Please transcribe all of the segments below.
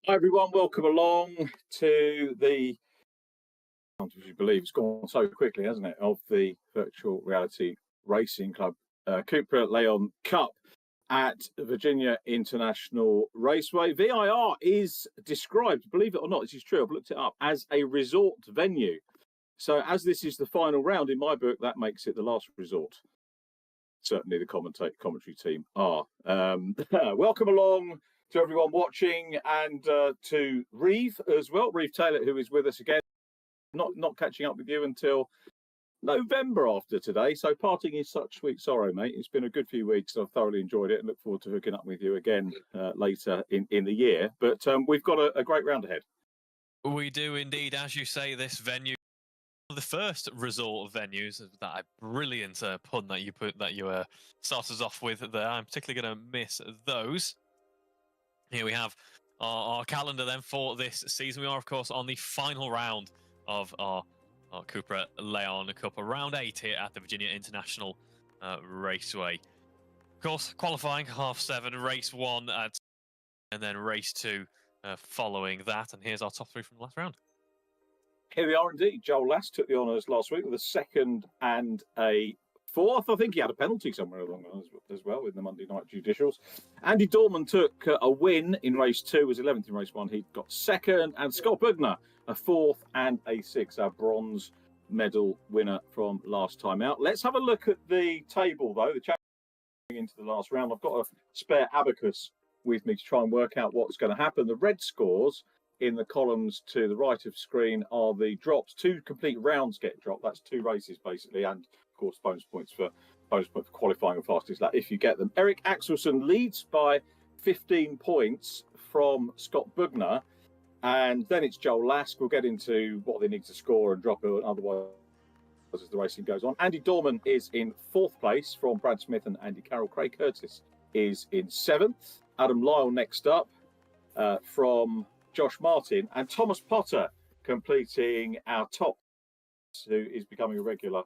Hi everyone, welcome along to the, I can't believe it's gone so quickly, hasn't it, of the Virtual Reality Racing Club Cupra Leon Cup at Virginia International Raceway. VIR is described, believe it or not, this is true, I've looked it up, as a resort venue. So as this is the final round, in my book, that makes it the last resort. Certainly the commentary team are. Welcome along to everyone watching, and to Reeve as well, Reeve Taylor, who is with us again. Not catching up with you until November after today, so parting is such sweet sorrow, mate. It's been a good few weeks. I've thoroughly enjoyed it and look forward to hooking up with you again later in the year. But we've got a great round ahead. We do indeed, as you say, this venue, the first resort of venues. That brilliant pun that you started us off with there. I'm particularly going to miss those. Here we have our calendar then for this season. We are, of course, on the final round of our Cupra Leon Cup, round 8 here at the Virginia International Raceway. Of course, qualifying 7:30, race 1, and then race 2 following that. And here's our top 3 from the last round. Here we are indeed. Joel Last took the honours last week with a 2nd and a 4th. I think he had a penalty somewhere along as well in the Monday night judicials. Andy Dorman took a win in race 2, was 11th in race 1. He got 2nd, and Scott Bugner a 4th and a 6th, our bronze medal winner from last time out. Let's have a look at the table though. The champion into the last round. I've got a spare abacus with me to try and work out what's going to happen. The red scores in the columns to the right of screen are the drops. 2 complete rounds get dropped. That's 2 races basically, and of course bonus points for qualifying and fastest lap if you get them. Eric Axelson leads by 15 points from Scott Bugner, and then it's Joel Lask. We'll get into what they need to score and drop it otherwise as the racing goes on. Andy Dorman is in 4th place from Brad Smith and Andy Carroll. Craig Curtis is in 7th. Adam Lyle next up from Josh Martin, and Thomas Potter completing our top, who is becoming a regular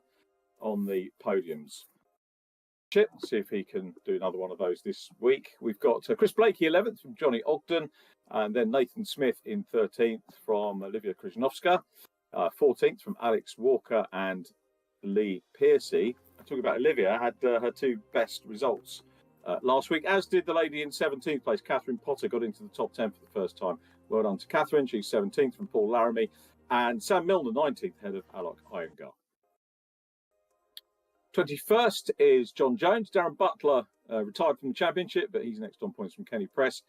on the podiums. See if he can do another one of those this week. We've got Chris Blakey 11th from Johnny Ogden, and then Nathan Smith in 13th from Olivia Krzyżanowska, 14th from Alex Walker and Lee Piercy. Talking about Olivia, had her 2 best results last week, as did the lady in 17th place. Catherine Potter got into the top 10 for the first time. Well done to Catherine. She's 17th from Paul Laramie, and Sam Milner 19th, head of Alok Iyengar. 21st is John Jones. Darren Butler retired from the championship, but he's next on points from Kenny Press.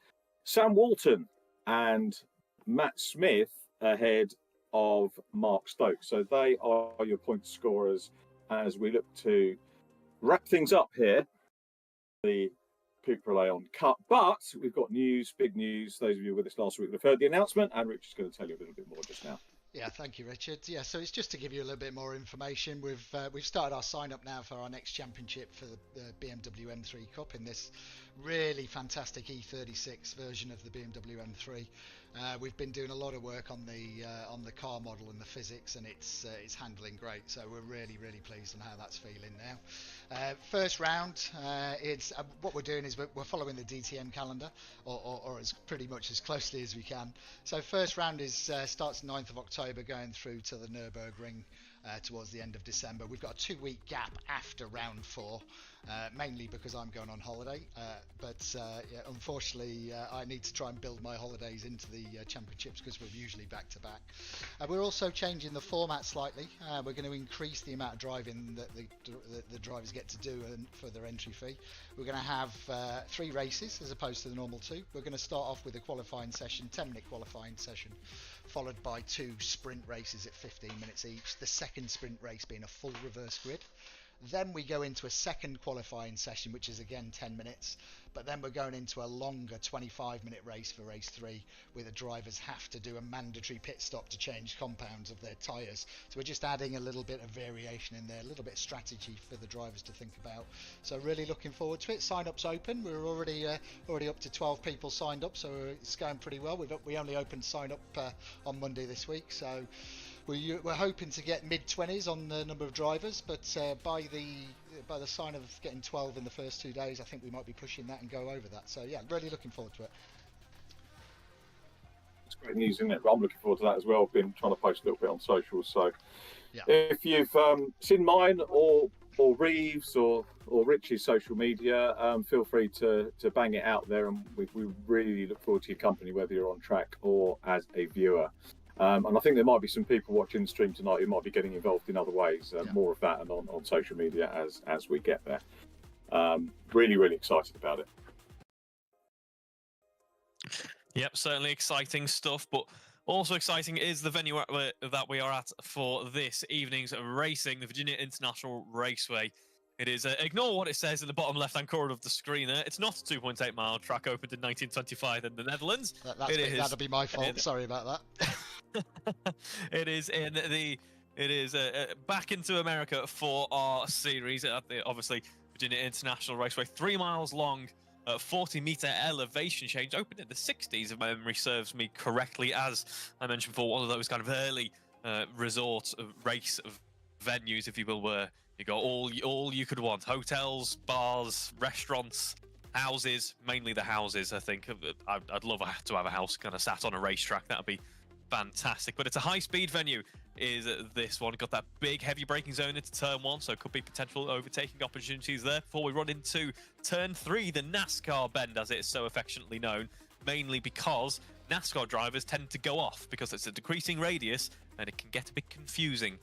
Sam Walton and Matt Smith ahead of Mark Stokes. So they are your point scorers as we look to wrap things up here. The Cupra Leon Cup, but we've got news, big news. Those of you with us last week have heard the announcement, and Richard's going to tell you a little bit more just now. Yeah, thank you, Richard. Yeah, so it's just to give you a little bit more information. We've started our sign up now for our next championship for the BMW M3 Cup in this really fantastic E36 version of the BMW M3. We've been doing a lot of work on the car model and the physics, and it's handling great. So we're really pleased on how that's feeling now. First round, it's what we're doing is we're following the DTM calendar, or as pretty much as closely as we can. So first round is starts 9th of October, going through to the Nurburgring towards the end of December. We've got a 2-week gap after round 4. mainly because I'm going on holiday. Yeah, unfortunately, I need to try and build my holidays into the championships because we're usually back to back. We're also changing the format slightly. We're going to increase the amount of driving that the drivers get to do for their entry fee. We're going to have 3 races as opposed to the normal 2. We're going to start off with a qualifying session, 10-minute qualifying session, followed by 2 sprint races at 15 minutes each. The second sprint race being a full reverse grid. Then we go into a second qualifying session, which is again 10 minutes, but then we're going into a longer 25-minute race for race 3, where the drivers have to do a mandatory pit stop to change compounds of their tyres. So we're just adding a little bit of variation in there, a little bit of strategy for the drivers to think about. So really looking forward to it. Sign-up's open. We're already up to 12 people signed up, so it's going pretty well. We only opened sign-up on Monday this week, so we're hoping to get mid-20s on the number of drivers, but by the sign of getting 12 in the first 2 days, I think we might be pushing that and go over that. So yeah, really looking forward to it. It's great news, isn't it? I'm looking forward to that as well. I've been trying to post a little bit on socials. So yeah. If you've seen mine or Reeves or Rich's social media, feel free to bang it out there, and we really look forward to your company, whether you're on track or as a viewer. And I think there might be some people watching the stream tonight who might be getting involved in other ways. Yeah. More of that and on social media as we get there. Really excited about it. Yep, certainly exciting stuff, but also exciting is the venue that we are at for this evening's racing, the Virginia International Raceway. It is, ignore what it says in the bottom left-hand corner of the screen there. It's not a 2.8-mile track opened in 1925 in the Netherlands. That'll be my fault. Sorry about that. It is back into America for our series at the, obviously, Virginia International Raceway. 3 miles long, 40-meter elevation change. Opened in the 60s, if my memory serves me correctly, as I mentioned before, one of those kind of early resort race venues, if you will, where you got all you could want: hotels, bars, restaurants, houses. Mainly the houses, I think. I'd love to have a house kind of sat on a racetrack. That'd be fantastic. But it's a high-speed venue, is this one. Got that big heavy braking zone into turn 1, so could be potential overtaking opportunities there before we run into turn 3, the NASCAR bend, as it's so affectionately known, mainly because NASCAR drivers tend to go off because it's a decreasing radius and it can get a bit confusing.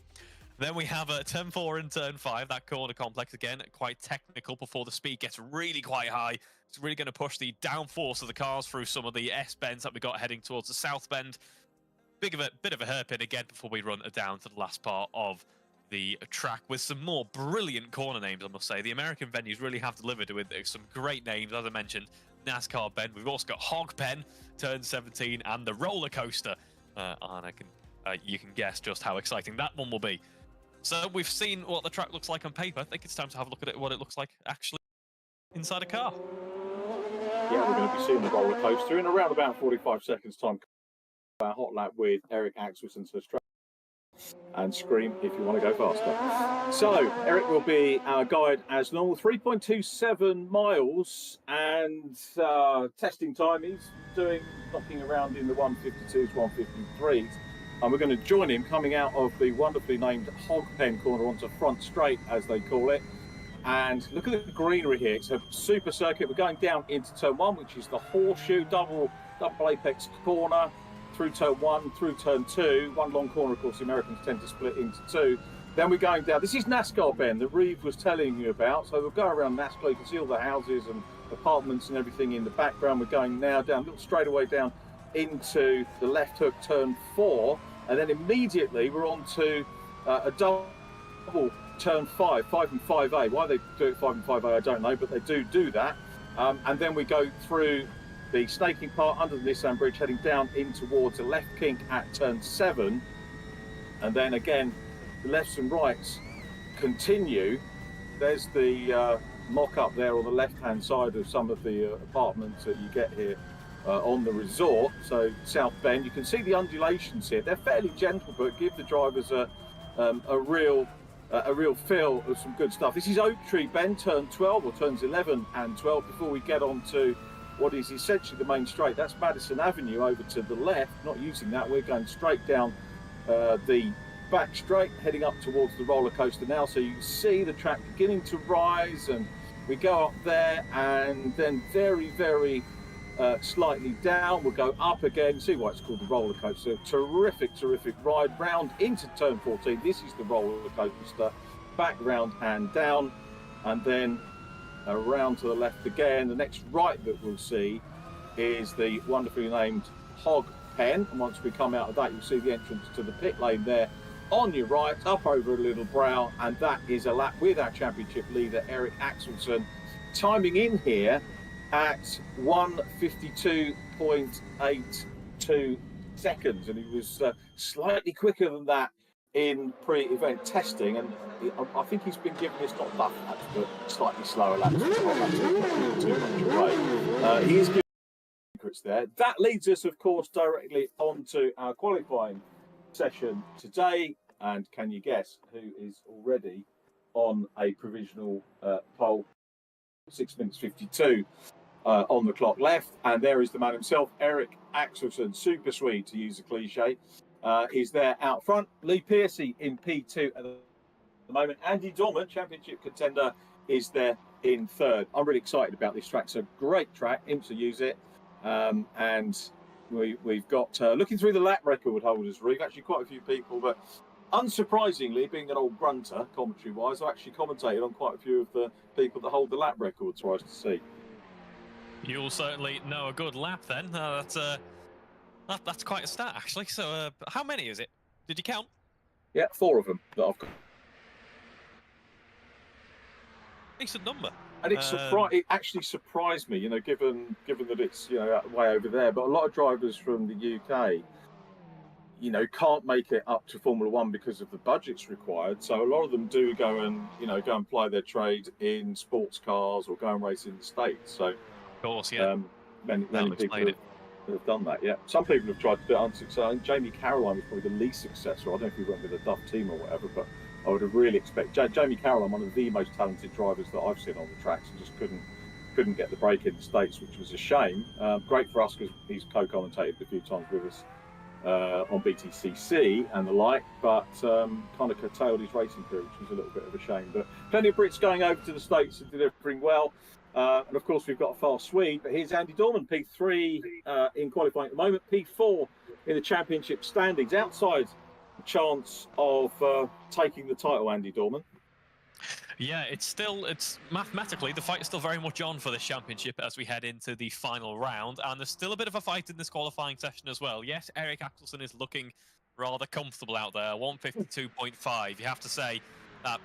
Then we have a turn 4 and turn 5, that corner complex, again, quite technical before the speed gets really quite high. It's really going to push the downforce of the cars through some of the S-bends that we got heading towards the south bend. Bit of a hairpin again before we run down to the last part of the track with some more brilliant corner names, I must say. The American venues really have delivered with some great names, as I mentioned. NASCAR Bend. We've also got Hog Pen, turn 17, and the roller coaster. And you can guess just how exciting that one will be. So we've seen what the track looks like on paper. I think it's time to have a look at what it looks like actually inside a car. Yeah, we're going to be seeing the roller coaster in around about 45 seconds time. Hot lap with Eric Axelson to straight and scream if you want to go faster. So Eric will be our guide as normal. 3.27 miles and testing time. He's knocking around in the 152s, 153s. And we're going to join him coming out of the wonderfully named Hog Pen corner onto front straight, as they call it. And look at the greenery here. It's a super circuit. We're going down into turn 1, which is the horseshoe double apex corner, through turn 1, through turn 2. One long corner, of course, the Americans tend to split into 2. Then we're going down. This is NASCAR Bend that Reeve was telling you about. So we'll go around NASCAR. You can see all the houses and apartments and everything in the background. We're going now down a little straightaway down into the left hook, turn 4. And then immediately we're on to a double turn 5 and 5A. Why they do it 5 and 5A, I don't know, but they do that. And then we go through the snaking part under the Nissan Bridge, heading down in towards the left kink at turn 7. And then again, the lefts and rights continue. There's the mock-up there on the left-hand side of some of the apartments that you get here on the resort. So South Bend, you can see the undulations here. They're fairly gentle, but give the drivers a real feel of some good stuff. This is Oak Tree Bend, turn 12, or turns 11 and 12, before we get on to what is essentially the main straight. That's Madison Avenue over to the left. Not using that, we're going straight down the back straight, heading up towards the roller coaster now. So you can see the track beginning to rise and We go up there and then very, very slightly down. We'll go up again. See why it's called the roller coaster. Terrific, terrific ride. Round into turn 14. This is the roller coaster. Back round and down. And then around to the left again. The next right that we'll see is the wonderfully named Hog Pen. And once we come out of that, you'll see the entrance to the pit lane there. On your right, up over a little brow, and that is a lap with our championship leader, Eric Axelsson, timing in here at 1:52.82 seconds, and he was slightly quicker than that in pre-event testing, and I think he's been given this not tough laps, but slightly slower laps. Too much away. He is giving secrets there. That leads us, of course, directly onto our qualifying session today. And can you guess who is already on a provisional pole? 6 minutes 52 on the clock left. And there is the man himself, Eric Axelsson, super Swede to use a cliche. He's there out front. Lee Pearcey in P2 at the moment. Andy Dorman, championship contender, is there in third. I'm really excited about this track. It's a great track. IMSA use it. And we've got, looking through the lap record holders, we've actually quite a few people, but unsurprisingly, being an old grunter, commentary-wise, I actually commentated on quite a few of the people that hold the lap records for us to see. You'll certainly know a good lap then. That's quite a stat, actually. So how many is it? Did you count? Yeah, 4 of them that I've got. Decent number. And it actually surprised me, given that it's way over there. But a lot of drivers from the UK, can't make it up to Formula One because of the budgets required. So a lot of them do go and ply their trade in sports cars or go and race in the States. So, of course, yeah. Many people have done that. Yeah, some people have tried to do it unsuccessful. I think Jamie Caroline was probably the least successful. I don't know if he went with a Duff team or whatever, but I would have really expected Jamie Caroline, one of the most talented drivers that I've seen on the tracks, and just couldn't get the break in the States, which was a shame. Great for us because he's co-commentated a few times with us on BTCC and the like, but kind of curtailed his racing career, which was a little bit of a shame. But plenty of Brits going over to the States and delivering well. And of course, we've got a fast Swede, but here's Andy Dorman, P3 in qualifying at the moment, P4 in the championship standings, outside the chance of taking the title, Andy Dorman. Yeah, it's mathematically, the fight is still very much on for this championship as we head into the final round, and there's still a bit of a fight in this qualifying session as well. Yes, Eric Axelsson is looking rather comfortable out there, 152.5. You have to say that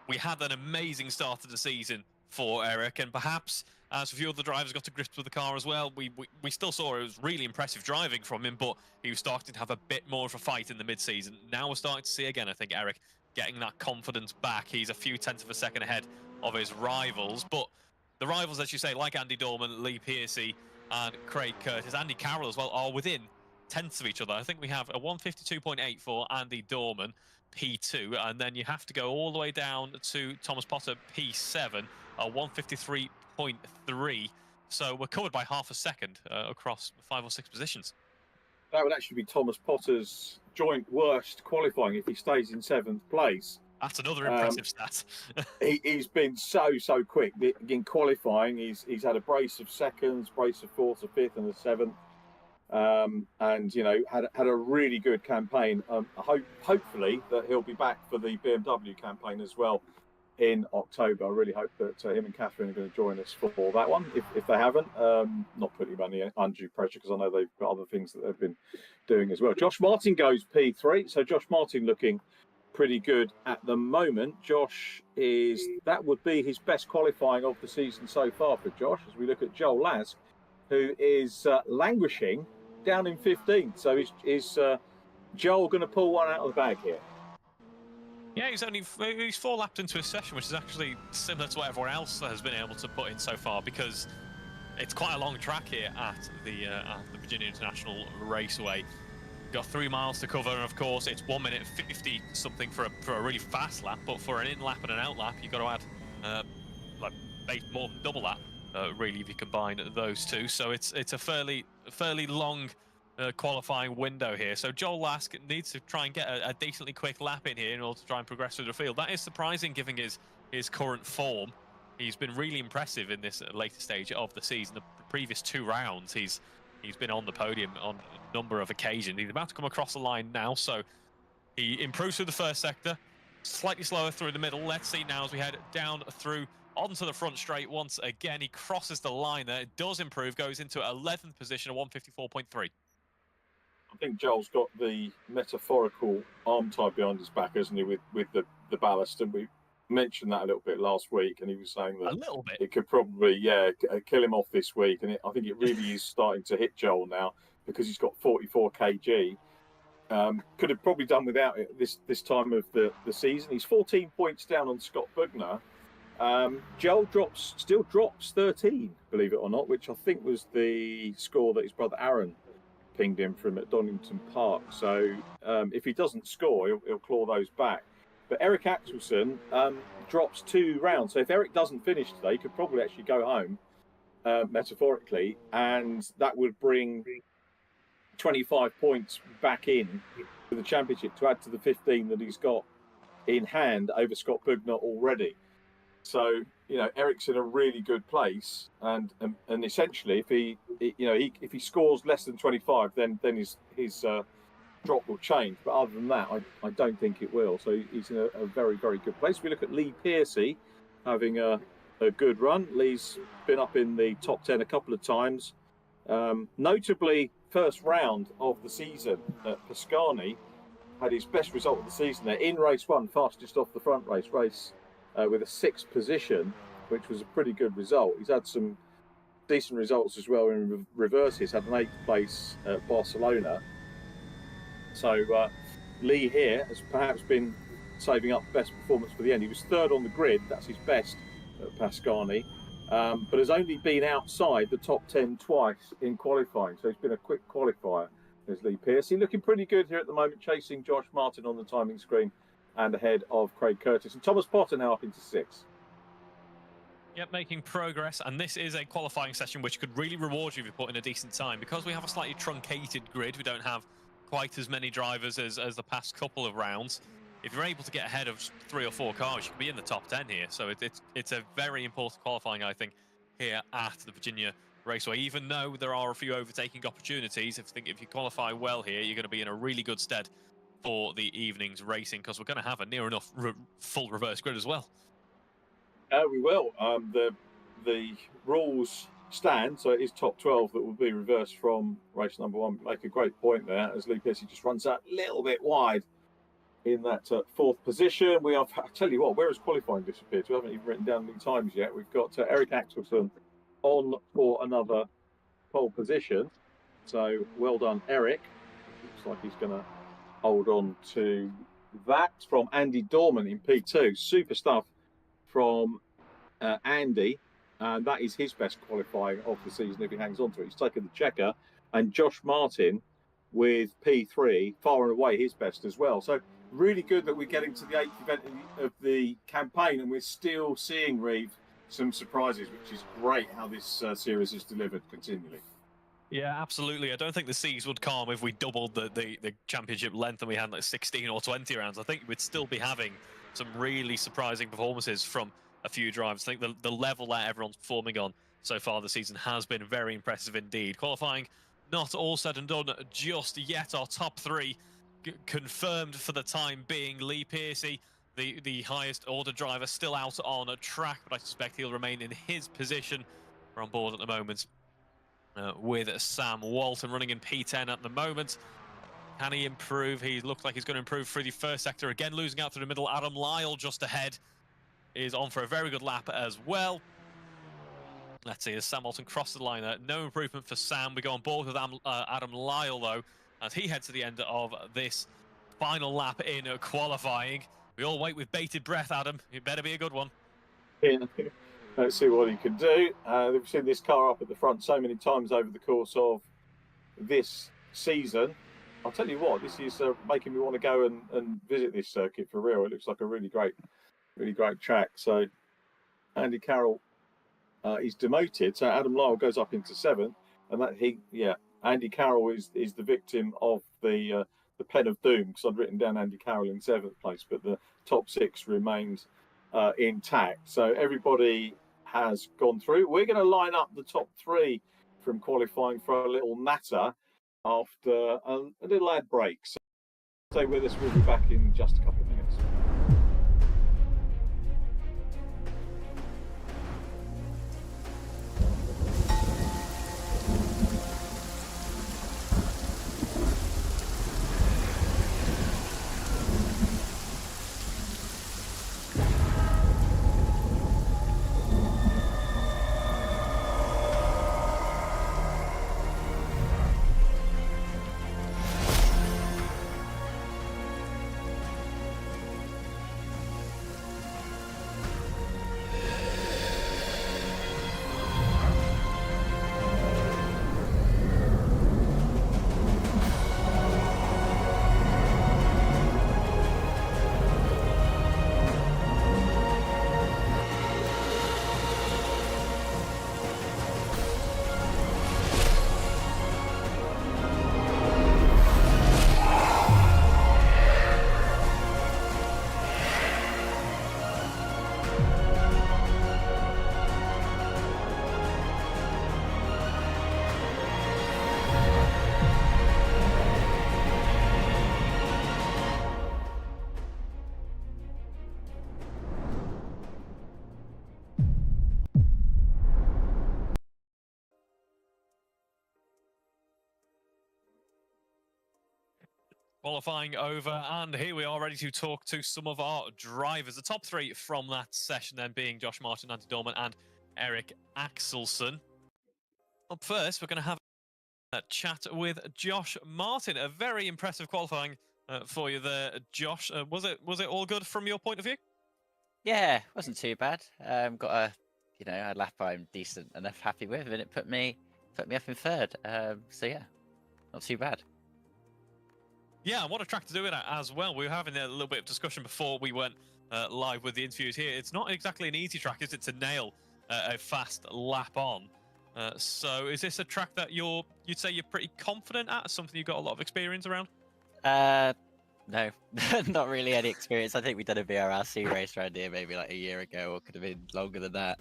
we had an amazing start to the season for Eric, and perhaps as a few other drivers got to grips with the car as well, we still saw it was really impressive driving from him, but he was starting to have a bit more of a fight in the mid-season. Now we're starting to see again, I think, Eric getting that confidence back. He's a few tenths of a second ahead of his rivals, but the rivals, as you say, like Andy Dorman, Lee Pearcey and Craig Curtis, Andy Carroll as well, are within tenths of each other. I think we have a 152.8 for Andy Dorman, P2, and then you have to go all the way down to Thomas Potter, P7, a 153.3. So we're covered by half a second across 5 or 6 positions. That would actually be Thomas Potter's joint worst qualifying if he stays in 7th place. That's another impressive stat. He's been so quick in qualifying. He's had a brace of seconds, brace of 4th, a 5th, and a 7th, and had a really good campaign. Hopefully that he'll be back for the BMW campaign as well in October. I really hope that him and Catherine are going to join us for that one, if they haven't. Not putting him under undue pressure because I know they've got other things that they've been doing as well. Josh Martin goes P3, so Josh Martin looking pretty good at the moment. That would be his best qualifying of the season so far for Josh, as we look at Joel Lask, who is languishing down in 15th. So is Joel going to pull one out of the bag here? Yeah, he's 4 laps into his session, which is actually similar to what everyone else has been able to put in so far, because it's quite a long track here at the Virginia International Raceway. You've got 3 miles to cover, and of course it's 1 minute 50 something for a really fast lap, but for an in lap and an out lap, you've got to add more than double that, really, if you combine those two. So it's a fairly long qualifying window here. So Joel Lask needs to try and get a decently quick lap in here in order to try and progress through the field. That is surprising given his current form. he's been really impressive in this later stage of the season. The previous 2 rounds, he's been on the podium on a number of occasions. He's about to come across the line now, so he improves through the first sector, slightly slower through the middle. Let's see now as we head down through onto the front straight. Once again, he crosses the line there. It does improve, goes into 11th position, a 154.3. I think Joel's got the metaphorical arm tied behind his back, hasn't he, with the ballast, and we mentioned that a little bit last week, and he was saying that A little bit. it could probably, kill him off this week, and I think it really is starting to hit Joel now because he's got 44 kg. Could have probably done without it this time of the season. He's 14 points down on Scott Bugner. Joel still drops 13, believe it or not, which I think was the score that his brother Aaron pinged him from at Donington Park. So if he doesn't score, he'll claw those back. But Eric Axelson drops 2 rounds. So if Eric doesn't finish today, he could probably actually go home, metaphorically, and that would bring 25 points back in for the championship to add to the 15 that he's got in hand over Scott Bugner already. So, Eric's in a really good place, and essentially, if he scores less than 25, then his drop will change. But other than that, I don't think it will. So he's in a very, very good place. We look at Lee Piercy having a good run. Lee's been up in the top 10 a couple of times. Notably, first round of the season at Pascani had his best result of the season there in race 1, fastest off the front race with a 6th position, which was a pretty good result. He's had some decent results as well in reverses, had an 8th place at Barcelona. So Lee here has perhaps been saving up best performance for the end. He was 3rd on the grid, that's his best at Pascani, but has only been outside the top 10 twice in qualifying. So he's been a quick qualifier, as Lee Piercy. Looking pretty good here at the moment, chasing Josh Martin on the timing screen and ahead of Craig Curtis. And Thomas Potter now up into 6th. Yep, making progress, and this is a qualifying session which could really reward you if you put in a decent time. Because we have a slightly truncated grid, we don't have quite as many drivers as the past couple of rounds. If you're able to get ahead of 3 or 4 cars, you could be in the top 10 here. So it's a very important qualifying, I think, here at the Virginia Raceway. Even though there are a few overtaking opportunities, if you qualify well here, you're going to be in a really good stead for the evening's racing, because we're going to have a near enough full reverse grid as well. We will. The rules stand, so it is top 12 that will be reversed from race number 1. Make a great point there, as Lee Piercy just runs out a little bit wide in that 4th position. I tell you what, where has qualifying disappeared? We haven't even written down any times yet. We've got Eric Axelson on for another pole position. So well done, Eric. Looks like he's going to hold on to that from Andy Dorman in P2. Super stuff from Andy, and that is his best qualifying of the season if he hangs on to it. He's taken the checker, and Josh Martin with P3, far and away his best as well. So really good that we're getting to the 8th event of the campaign, and we're still seeing, Reeve, some surprises, which is great how this series is delivered continually. Yeah, absolutely. I don't think the seas would calm if we doubled the championship length and we had like 16 or 20 rounds. I think we'd still be having some really surprising performances from a few drivers. I think the level that everyone's performing on so far this season has been very impressive indeed. Qualifying not all said and done just yet. Our top 3 confirmed for the time being. Lee Piercy, the highest order driver, still out on a track, but I suspect he'll remain in his position. We're on board at the moment with Sam Walton running in P10 at the moment. Can he improve? He looks like he's going to improve through the first sector. Again, losing out through the middle. Adam Lyle just ahead is on for a very good lap as well. Let's see, as Sam Walton crosses the line there. No improvement for Sam. We go on board with Adam Lyle, though, as he heads to the end of this final lap in qualifying. We all wait with bated breath, Adam. It better be a good one. Yeah. Let's see what he can do. We've seen this car up at the front so many times over the course of this season. I'll tell you what, this is making me want to go and visit this circuit for real. It looks like a really great track. So Andy Carroll is demoted. So Adam Lyle goes up into 7th, and Andy Carroll is the victim of the pen of doom, because I'd written down Andy Carroll in 7th place, but the top 6 remained intact. So everybody has gone through. We're going to line up the top 3 from qualifying for a little natter after a little ad break. So stay with us. We'll be back in just a couple of minutes. Qualifying over, and here we are ready to talk to some of our drivers. The top 3 from that session then being Josh Martin, Andy Dorman, and Eric Axelson. Up first, we're going to have a chat with Josh Martin. A very impressive qualifying for you there, Josh. Was it all good from your point of view? Yeah, wasn't too bad. Got a lap I'm decent enough happy with, and it put me up in 3rd. So yeah, not too bad. Yeah, what a track to do it at as well. We were having a little bit of discussion before we went live with the interviews here. It's not exactly an easy track, is it, to nail a fast lap on? So is this a track that you'd say you're pretty confident at? Something you've got a lot of experience around? No, not really any experience. I think we done a VRRC race around here maybe like a year ago, or could have been longer than that.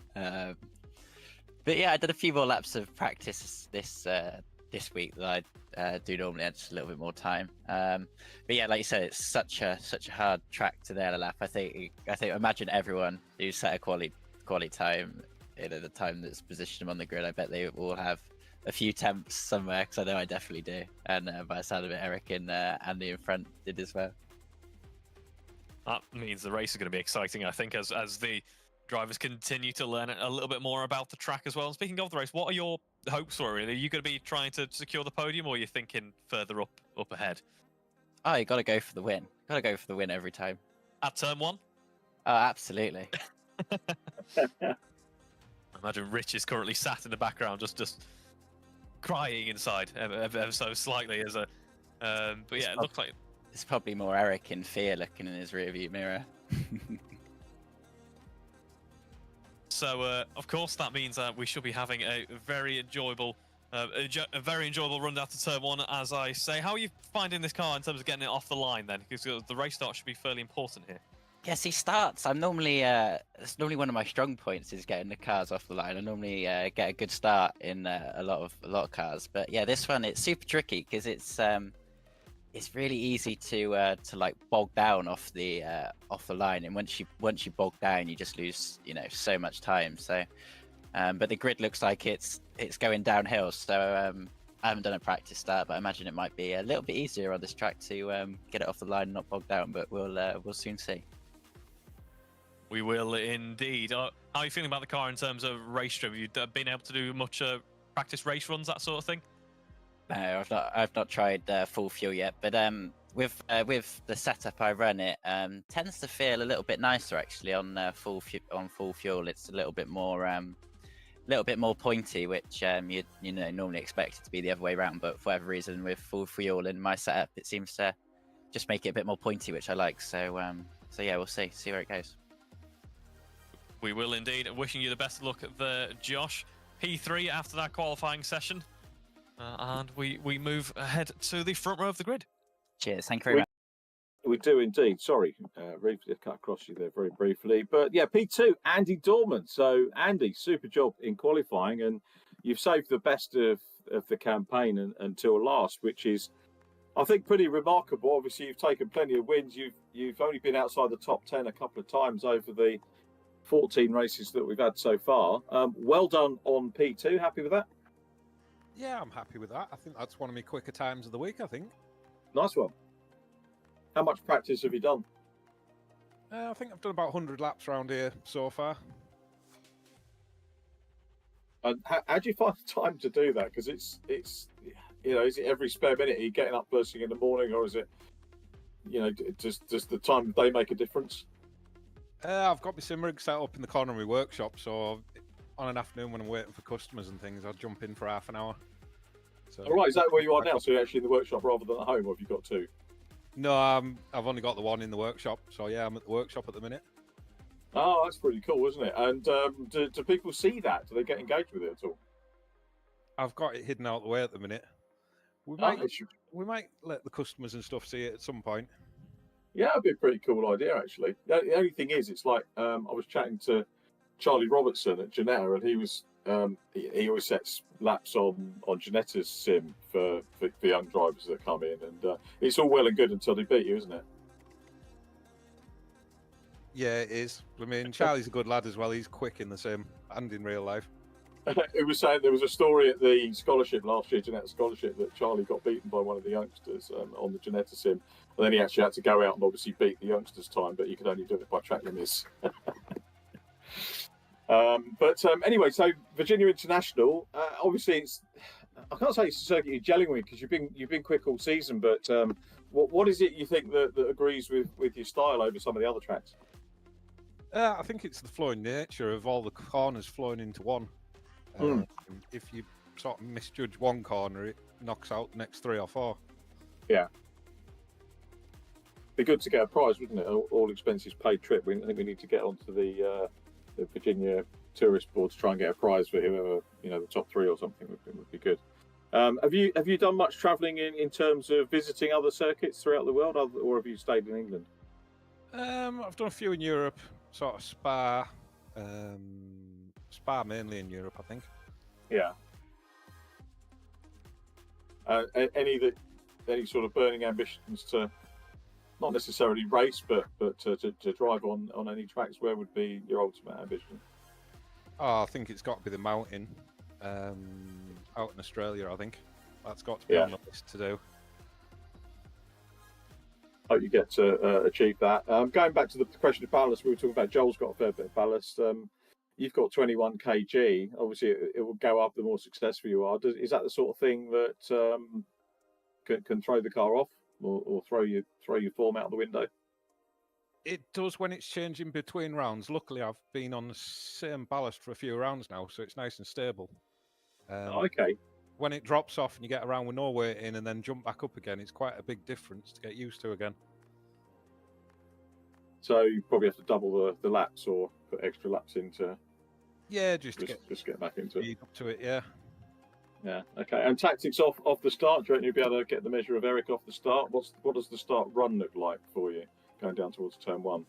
But yeah, I did a few more laps of practice this week that I do normally. I just a little bit more time. But yeah, like you said, it's such a hard track to nail a lap. I think imagine everyone who set a quality time, the time that's positioned them on the grid. I bet they all have a few temps somewhere, because I know I definitely do. And by the sound of it, Eric and Andy in front did as well. That means the race is going to be exciting, I think, as the drivers continue to learn a little bit more about the track as well. And speaking of the race, what are your hopes for it? Are you going to be trying to secure the podium, or are you thinking further up ahead? Oh, you got to go for the win. Got to go for the win every time. At turn 1? Oh, absolutely. I imagine Rich is currently sat in the background, just crying inside ever so slightly as a. But yeah, it looks like it's probably more Eric in fear looking in his rearview mirror. So, of course, that means that we should be having a very enjoyable run down to turn 1, as I say. How are you finding this car in terms of getting it off the line then? Because the race start should be fairly important here. Yes, he starts. I'm normally it's normally one of my strong points is getting the cars off the line. I normally get a good start in a lot of cars, but yeah, this one it's super tricky because it's really easy to like bog down off the line, and once you bog down, you just lose so much time. So, but the grid looks like it's going downhill. So I haven't done a practice start, but I imagine it might be a little bit easier on this track to get it off the line and not bog down. But we'll soon see. We will indeed. How are you feeling about the car in terms of race trim? Have you been able to do much practice race runs, that sort of thing? No, I've not tried full fuel yet, but with the setup I run, it tends to feel a little bit nicer actually on full fuel. It's a little bit more pointy, which you normally expect it to be the other way around, but for whatever reason with full fuel in my setup, it seems to just make it a bit more pointy, which I like. So yeah, we'll see where it goes. We will indeed. Wishing you the best of luck there, Josh. P3 after that qualifying session. And we move ahead to the front row of the grid. Cheers. Thank you very much. We do indeed. Sorry, Reeve, to cut across you there very briefly. But yeah, P2, Andy Dorman. So, Andy, super job in qualifying, and you've saved the best of the campaign until last, which is, I think, pretty remarkable. Obviously, you've taken plenty of wins. You've only been outside the top 10 a couple of times over the 14 races that we've had so far. Well done on P2. Happy with that? Yeah, I'm happy with that. I think that's one of my quicker times of the week, I think. Nice one. How much practice have you done? I think I've done about 100 laps around here so far. And how do you find the time to do that? Because it's you know, is it every spare minute? Are you getting up first thing in the morning, or is it, you know, does the time of day make a difference? I've got my sim rig set up in the corner of my workshop, so on an afternoon when I'm waiting for customers and things, I'll jump in for half an hour. So, All right, is that where you are now? So you're actually in the workshop rather than at home, or have you got two? No, I've only got the one in the workshop, so yeah, I'm at the workshop at the minute. Oh, that's pretty cool, isn't it? And do people see that? Do they get engaged with it at all? I've got it hidden out the way at the minute. We might let the customers and stuff see it at some point. Yeah, that'd be a pretty cool idea, actually. The only thing is, it's like I was chatting to Charlie Robertson at Janetta, and he was he always sets laps on Janetta's sim for young drivers that come in, and it's all well and good until they beat you, isn't it? Yeah, it is. I mean, Charlie's a good lad as well. He's quick in the sim and in real life. It was saying there was a story at the scholarship last year, Janetta Scholarship, that Charlie got beaten by one of the youngsters on the Janetta sim, and then he actually had to go out and obviously beat the youngsters' time, but you could only do it by track limits. Anyway, so Virginia International, obviously I can't say it's a circuit you're gelling with because you've been quick all season, but what is it you think that agrees with your style over some of the other tracks? I think it's the flowing nature of all the corners flowing into one. If you sort of misjudge one corner, it knocks out the next 3 or 4. Yeah. Be good to get a prize, wouldn't it? All expenses paid trip. I think we need to get onto the Virginia Tourist Board to try and get a prize for whoever, you know, the top 3 or something would be good. Have you done much travelling in terms of visiting other circuits throughout the world, or have you stayed in England? I've done a few in Europe, sort of Spa mainly in Europe, I think. Yeah. Any sort of burning ambitions to not necessarily race, but to drive on any tracks? Where would be your ultimate ambition? Oh, I think it's got to be the mountain out in Australia. I think that's got to be on the list to do. Hope you get to achieve that. Going back to the question of ballast, we were talking about Joel's got a fair bit of ballast. You've got 21 kg. Obviously, it will go up the more successful you are. Is that the sort of thing that can throw the car off or throw your form out the window? It does when it's changing between rounds. Luckily, I've been on the same ballast for a few rounds now, so it's nice and stable. Okay. When it drops off and you get around with no weight in and then jump back up again, it's quite a big difference to get used to again. So you probably have to double the laps or put extra laps into. Yeah, just get back into it. Up to it, yeah. Yeah. Okay. And tactics off the start. Do you reckon you'll be able to get the measure of Eric off the start? What does the start run look like for you going down towards turn 1?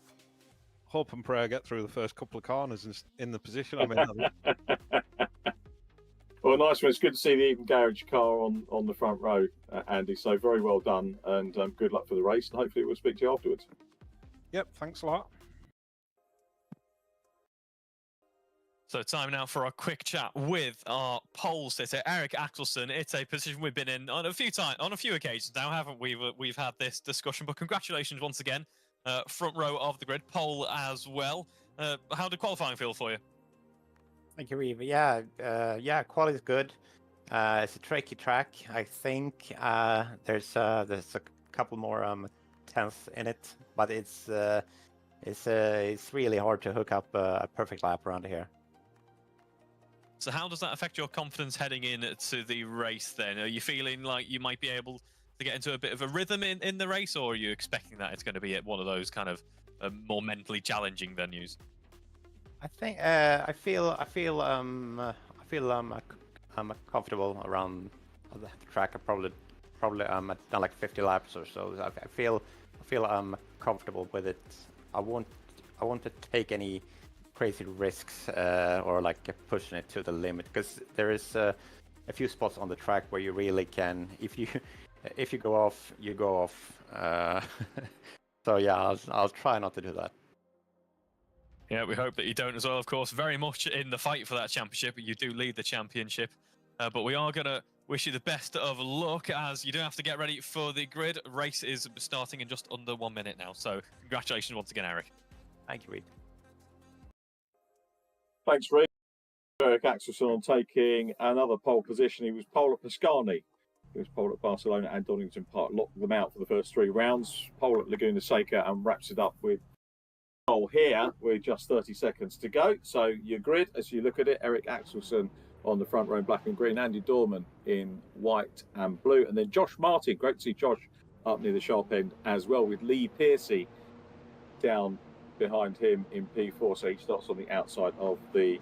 Hope and pray I get through the first couple of corners and in the position I'm in. Well, nice one. It's good to see the even garage car on the front row, Andy. So very well done, and good luck for the race. And hopefully we'll speak to you afterwards. Yep. Thanks a lot. So time now for a quick chat with our pole sitter, Eric Axelsson. It's a position we've been in on a few occasions now, haven't we? We've had this discussion, but congratulations once again. Front row of the grid, pole as well. How did qualifying feel for you? Thank you, Reeve. Yeah, quality is good. It's a tricky track. I think there's a couple more tenths in it, but it's really hard to hook up a perfect lap around here. So how does that affect your confidence heading in to the race then? Are you feeling like you might be able to get into a bit of a rhythm in the race, or are you expecting that it's going to be at one of those kind of more mentally challenging venues? I think I feel comfortable around the track. I probably probably done like 50 laps or so. I feel comfortable with it. I won't to take any crazy risks or like pushing it to the limit, because there is a few spots on the track where you really can, if you go off, you go off. So yeah, I'll try not to do that. Yeah, we hope that you don't as well, of course. Very much in the fight for that championship. You do lead the championship. But we are going to wish you the best of luck, as you do have to get ready for the grid. Race is starting in just under 1 minute now. So congratulations once again, Eric. Thank you, Reed. Thanks, Reed. Eric Axelsson on taking another pole position. He was pole at Pascani. He was pole at Barcelona and Donington Park. Locked them out for the first 3 rounds. Pole at Laguna Seca, and wraps it up with pole here with just 30 seconds to go. So your grid, as you look at it, Eric Axelsson on the front row in black and green, Andy Dorman in white and blue, and then Josh Martin. Great to see Josh up near the sharp end as well, with Lee Pearcey down behind him in P4. So he starts on the outside of the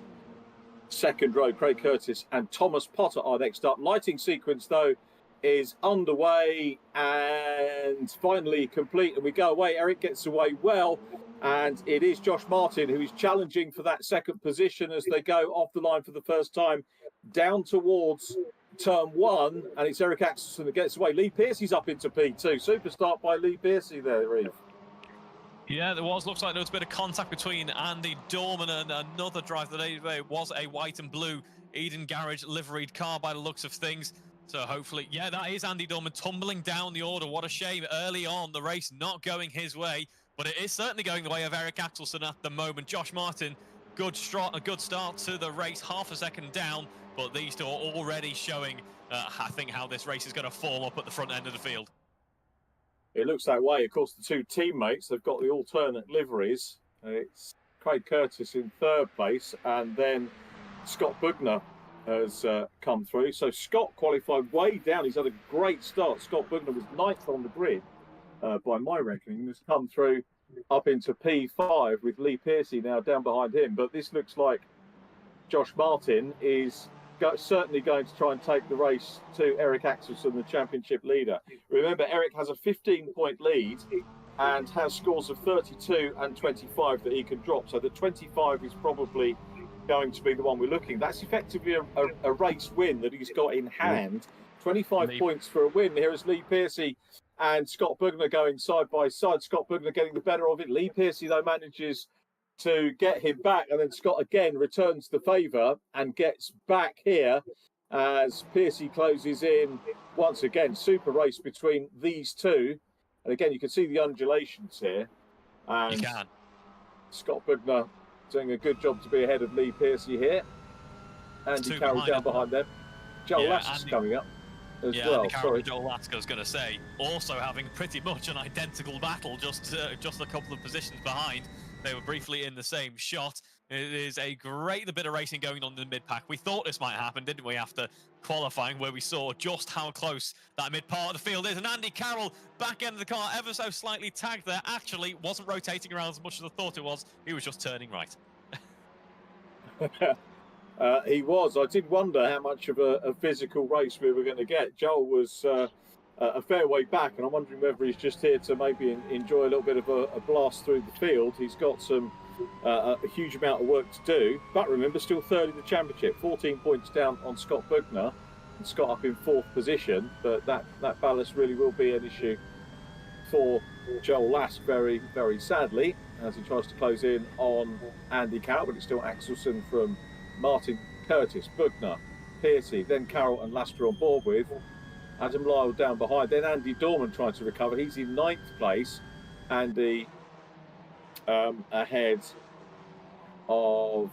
second row. Craig Curtis and Thomas Potter are next up. Lighting sequence, though, is underway and finally complete, and we go away. Eric gets away well, and it is Josh Martin who is challenging for that second position as they go off the line for the first time down towards turn 1, and it's Eric Axelsson that gets away. Lee Pearcey's up into P2. Super start by Lee Pearcey there, Reeve. Yeah, there was. Looks like there was a bit of contact between Andy Dorman and another driver. It was a white and blue Eden Garage liveried car by the looks of things. So hopefully, yeah, that is Andy Dorman tumbling down the order. What a shame. Early on, the race not going his way, but it is certainly going the way of Eric Axelsson at the moment. Josh Martin, a good start to the race, half a second down, but these two are already showing, I think, how this race is going to fall up at the front end of the field. It looks that way. Of course, the two teammates, they've got the alternate liveries. It's Craig Curtis in 3rd place, and then Scott Bugner has come through. So Scott qualified way down. He's had a great start. Scott Bugner was 9th on the grid by my reckoning. Has come through up into P5 with Lee Pearcey now down behind him. But this looks like Josh Martin is certainly going to try and take the race to Eric Axelsson, the championship leader. Remember, Eric has a 15-point lead and has scores of 32 and 25 that he can drop. So the 25 is probably going to be the one we're looking. That's effectively a race win that he's got in hand. 25 points for a win. Here is Lee Pearcey and Scott Bugner going side by side. Scott Bugner getting the better of it. Lee Pearcey, though, manages to get him back, and then Scott again returns the favour and gets back here as Pearcey closes in once again. Super race between these two, and again you can see the undulations here, and You can. Scott Bugner doing a good job to be ahead of Lee Pearcey here. Andy Carroll down behind them. Joel Lass is coming up as well. Andy Carroll and Joel Lask, I was going to say, also having pretty much an identical battle, just a couple of positions behind. They were briefly in the same shot. It is the bit of racing going on in the mid-pack. We thought this might happen, didn't we, after qualifying, where we saw just how close that mid-part of the field is. And Andy Carroll, back end of the car, ever so slightly tagged there. Actually, wasn't rotating around as much as I thought it was. He was just turning right. He was. I did wonder how much of a physical race we were going to get. Joel was a fair way back, and I'm wondering whether he's just here to maybe enjoy a little bit of a blast through the field. He's got a huge amount of work to do, but remember, still 3rd in the championship, 14 points down on Scott Bugner, and Scott up in 4th position. But that ballast really will be an issue for Joel Lask, very, very sadly, as he tries to close in on Andy Carroll. But it's still Axelsson from Martin, Curtis, Bugner, Pearcey, then Carroll and Lasker on board with Adam Lyle down behind. Then Andy Dorman trying to recover. He's in 9th place. Andy ahead of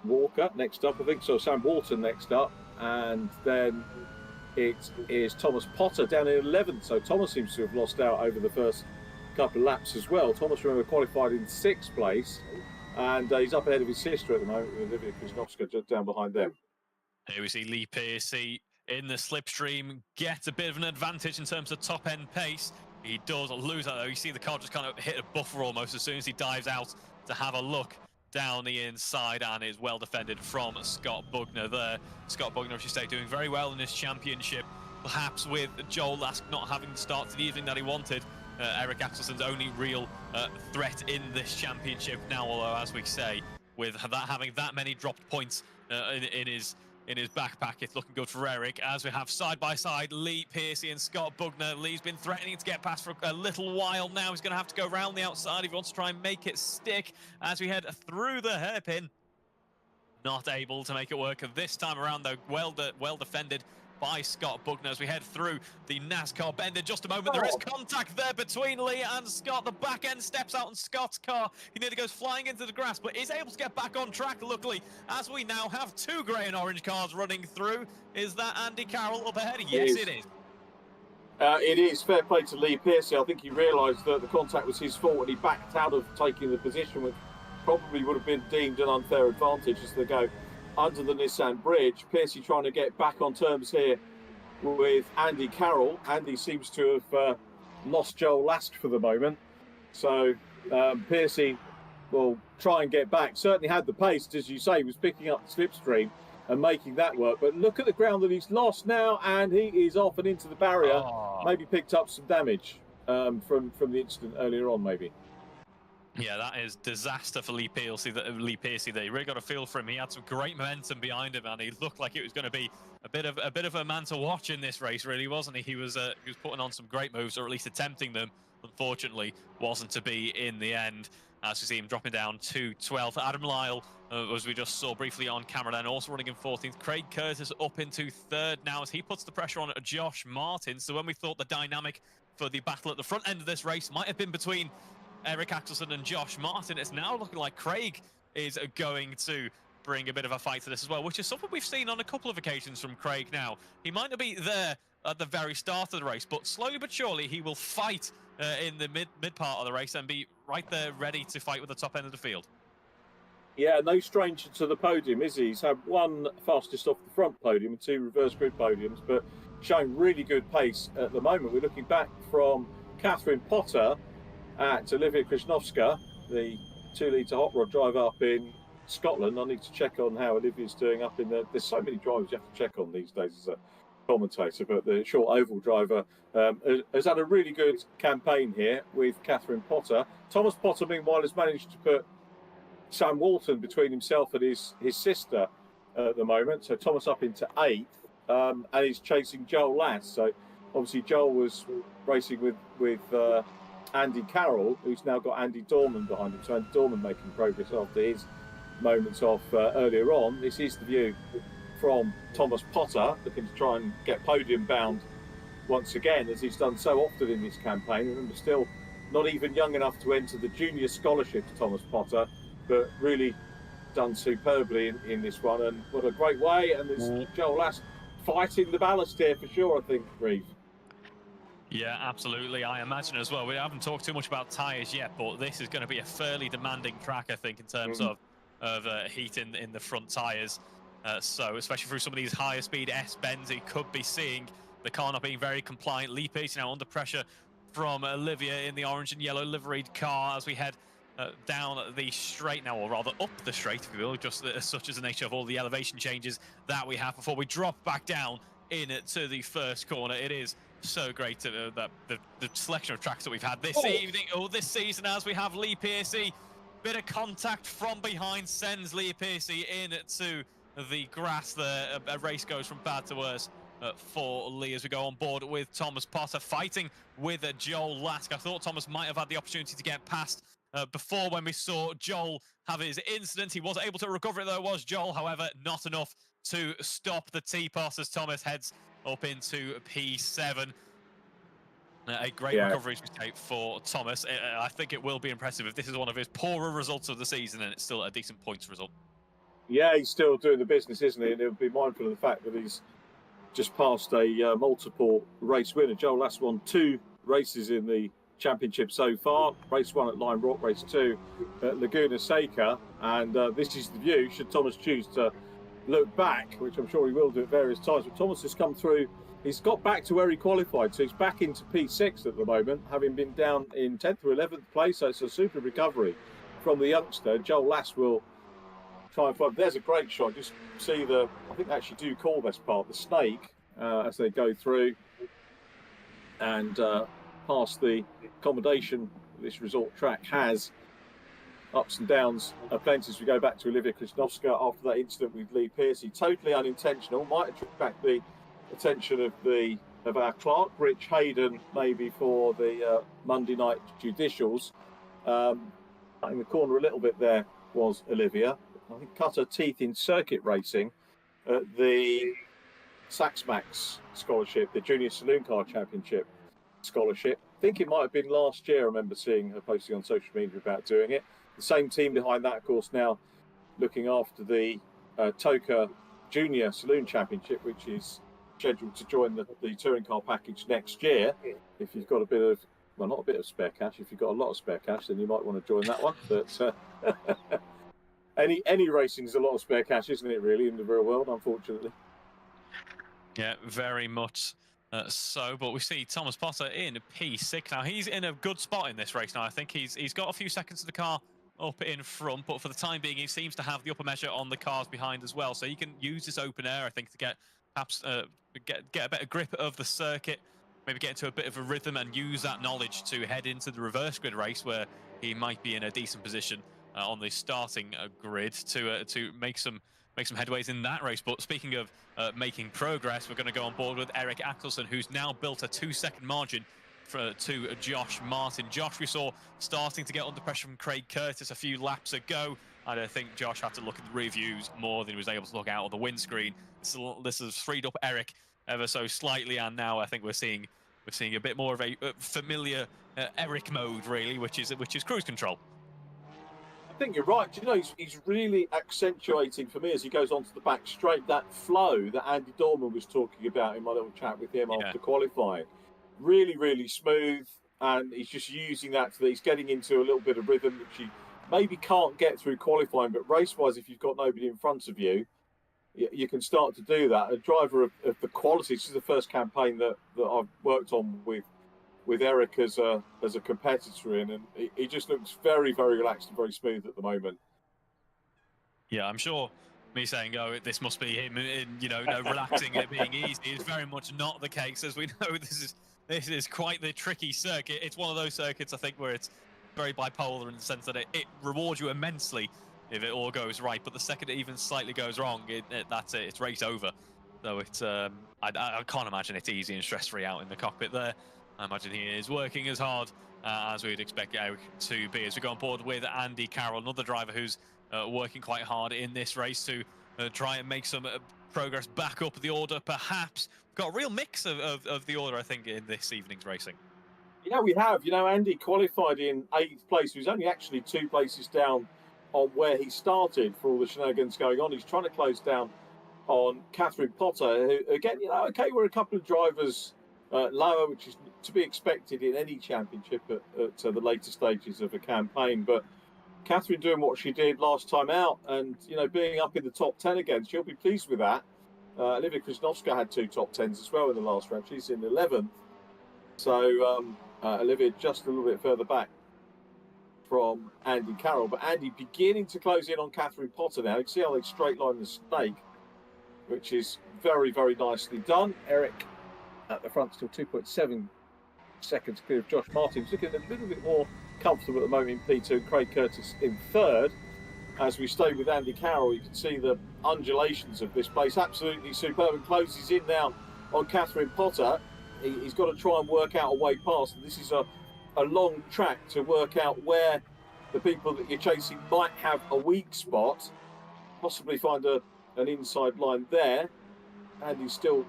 Walker next up, I think. So Sam Walton next up. And then it is Thomas Potter down in 11th. So Thomas seems to have lost out over the first couple of laps as well. Thomas, remember, qualified in 6th place. And he's up ahead of his sister at the moment, with Olivia Krasnowska just down behind them. Here we see Lee Pearcey in the slipstream, gets a bit of an advantage in terms of top-end pace. He does lose that, though. You see the car just kind of hit a buffer almost as soon as he dives out to have a look down the inside, and is well defended from Scott Bugner there. Scott Bugner, I should say, doing very well in this championship, perhaps with Joel Lask not having the start to the evening that he wanted. Eric Axelson's only real threat in this championship now, although, as we say, with having that many dropped points in his backpack, it's looking good for Eric. As we have side by side Lee Piercy and Scott Bugner. Lee's been threatening to get past for a little while now. He's going to have to go around the outside if he wants to try and make it stick as we head through the hairpin. Not able to make it work this time around, though. Well defended by Scott Bugner as we head through the NASCAR bend. In just a moment, there is contact there between Lee and Scott. The back end steps out on Scott's car. He nearly goes flying into the grass, but is able to get back on track, luckily, as we now have 2 grey and orange cars running through. Is that Andy Carroll up ahead? Yes, it is. It is. Fair play to Lee Piercy. I think he realised that the contact was his fault and he backed out of taking the position, which probably would have been deemed an unfair advantage as they go under the Nissan bridge. Piercy trying to get back on terms here with Andy Carroll. Andy seems to have lost Joel Lask for the moment. So Piercy will try and get back. Certainly had the pace, as you say, was picking up the slipstream and making that work. But look at the ground that he's lost now, and he is off and into the barrier. Maybe picked up some damage from the incident earlier on, maybe. Yeah, that is disaster for Lee Piercy. There, you really got a feel for him. He had some great momentum behind him, and he looked like it was going to be a bit of a man to watch in this race, really, wasn't he? He was putting on some great moves, or at least attempting them. Unfortunately, wasn't to be in the end. As we see him dropping down to 12th. Adam Lyle, as we just saw briefly on camera, then also running in 14th. Craig Curtis up into 3rd now as he puts the pressure on Josh Martin. So when we thought the dynamic for the battle at the front end of this race might have been between Eric Axelson and Josh Martin, it's now looking like Craig is going to bring a bit of a fight to this as well, which is something we've seen on a couple of occasions from Craig now. He might not be there at the very start of the race, but slowly but surely he will fight in the mid part of the race and be right there ready to fight with the top end of the field. Yeah, no stranger to the podium, is he? He's had 1 fastest off the front podium and 2 reverse grid podiums, but showing really good pace at the moment. We're looking back from Catherine Potter at Olivia Krishnovska, the 2-litre hot rod driver up in Scotland. I need to check on how Olivia's doing up in there's so many drivers you have to check on these days as a commentator, but the short oval driver has had a really good campaign here with Catherine Potter. Thomas Potter, meanwhile, has managed to put Sam Walton between himself and his sister at the moment. So Thomas up into 8th, and he's chasing Joel Lass. So obviously Joel was racing with Andy Carroll, who's now got Andy Dorman behind him. So Andy Dorman making progress after his moments off earlier on. This is the view from Thomas Potter, looking to try and get podium bound once again, as he's done so often in this campaign. Remember, still not even young enough to enter the junior scholarship, Thomas Potter, but really done superbly in this one. And what a great way. And there's Joel Lass fighting the ballast here for sure, I think, Reeve. Yeah, absolutely. I imagine as well. We haven't talked too much about tyres yet, but this is going to be a fairly demanding track, I think, in terms of heat in the front tyres. So, especially through some of these higher speed S-bends, he could be seeing the car not being very compliant. Lee Piercy now under pressure from Olivia in the orange and yellow liveried car as we head down the straight now, or rather up the straight, if you will, just such as the nature of all the elevation changes that we have before we drop back down into the first corner. It is so great that the selection of tracks that we've had this evening, this season, as we have Lee Piercy. Bit of contact from behind sends Lee Piercy into the grass there. A race goes from bad to worse for Lee as we go on board with Thomas Potter, fighting with Joel Lask. I thought Thomas might have had the opportunity to get past before when we saw Joel have his incident. He was able to recover it, though, was Joel, however, not enough to stop the T-Pass as Thomas heads up into P7. A great recovery for Thomas. I think it will be impressive if this is one of his poorer results of the season and it's still a decent points result. Yeah, he's still doing the business, isn't he? And he'll be mindful of the fact that he's just passed a multiple race winner. Joel Lass won 2 races in the championship so far. Race 1 at Lime Rock, race 2 at Laguna Seca. And this is the view, should Thomas choose to look back, which I'm sure he will do at various times. But Thomas has come through. He's got back to where he qualified, so he's back into P6 at the moment, having been down in 10th or 11th place, so it's a super recovery from the youngster. Joel Lass will try and find. There's a great shot. Just see I think they actually do call this part the snake as they go through and past the accommodation. This resort track has ups and downs plenty as we go back to Olivia Krasnowska after that incident with Lee Piercy. Totally unintentional. Might attract the attention of our clerk, Rich Hayden, maybe for the Monday night judicials. In the corner a little bit there was Olivia. I think cut her teeth in circuit racing at the Saxmax Scholarship, the Junior Saloon Car Championship Scholarship. I think it might have been last year. I remember seeing her posting on social media about doing it. The same team behind that, of course, now looking after the Toka Junior Saloon Championship, which is scheduled to join the touring car package next year. If you've got a bit of, well, not a bit of spare cash. If you've got a lot of spare cash, then you might want to join that one. But any racing is a lot of spare cash, isn't it? Really, in the real world, unfortunately. Yeah, very much so. But we see Thomas Potter in P6 now. He's in a good spot in this race now. I think he's got a few seconds of the car up in front, but for the time being, he seems to have the upper measure on the cars behind as well. So he can use this open air, I think, to get perhaps get a better grip of the circuit, maybe get into a bit of a rhythm and use that knowledge to head into the reverse grid race where he might be in a decent position on the starting grid to make some headways in that race. But speaking of making progress, we're going to go on board with Eric Axelsen, who's now built a 2-second margin to Josh Martin. Josh, we saw starting to get under pressure from Craig Curtis a few laps ago. I think Josh had to look at the reviews more than he was able to look out of the windscreen. This has freed up Eric ever so slightly, and now I think we're seeing a bit more of a familiar Eric mode, really, which is cruise control. I think you're right. You know, he's really accentuating for me as he goes onto the back straight that flow that Andy Dorman was talking about in my little chat with him after qualifying. Really, really smooth, and he's just using that so that he's getting into a little bit of rhythm, which he maybe can't get through qualifying, but race-wise, if you've got nobody in front of you, you can start to do that. A driver of the quality. This is the first campaign that I've worked on with Eric as a competitor in, and he just looks very, very relaxed and very smooth at the moment. Yeah, I'm sure me saying, oh, this must be him, relaxing it being easy is very much not the case. As we know, this is quite the tricky circuit. It's one of those circuits, I think, where it's very bipolar in the sense that it rewards you immensely if it all goes right, but the second it even slightly goes wrong, that's it. It's race over. So it's I can't imagine it's easy and stress-free out in the cockpit there. I imagine he is working as hard as we'd expect Eric to be. As we go on board with Andy Carroll, another driver who's working quite hard in this race to try and make some progress back up the order, perhaps. We've got a real mix of the order, I think, in this evening's racing. Yeah, we have. You know, Andy qualified in 8th place. He was only actually 2 places down on where he started for all the shenanigans going on. He's trying to close down on Catherine Potter, who, again, okay, we're a couple of drivers lower, which is to be expected in any championship at the later stages of a campaign. But Catherine doing what she did last time out and, being up in the top 10 again, she'll be pleased with that. Olivia Krasnowska had 2 top 10s as well in the last round. She's in 11th. So Olivia just a little bit further back from Andy Carroll. But Andy beginning to close in on Catherine Potter now. You can see how they straight line the snake, which is very, very nicely done. Eric at the front, still 2.7 seconds clear of Josh Martin. He's looking a little bit more comfortable at the moment in P2. Craig Curtis in 3rd. As we stay with Andy Carroll, you can see the undulations of this place. Absolutely superb, and closes in now on Catherine Potter. He's got to try and work out a way past. And this is a long track to work out where the people that you're chasing might have a weak spot, possibly find an inside line there. And he's still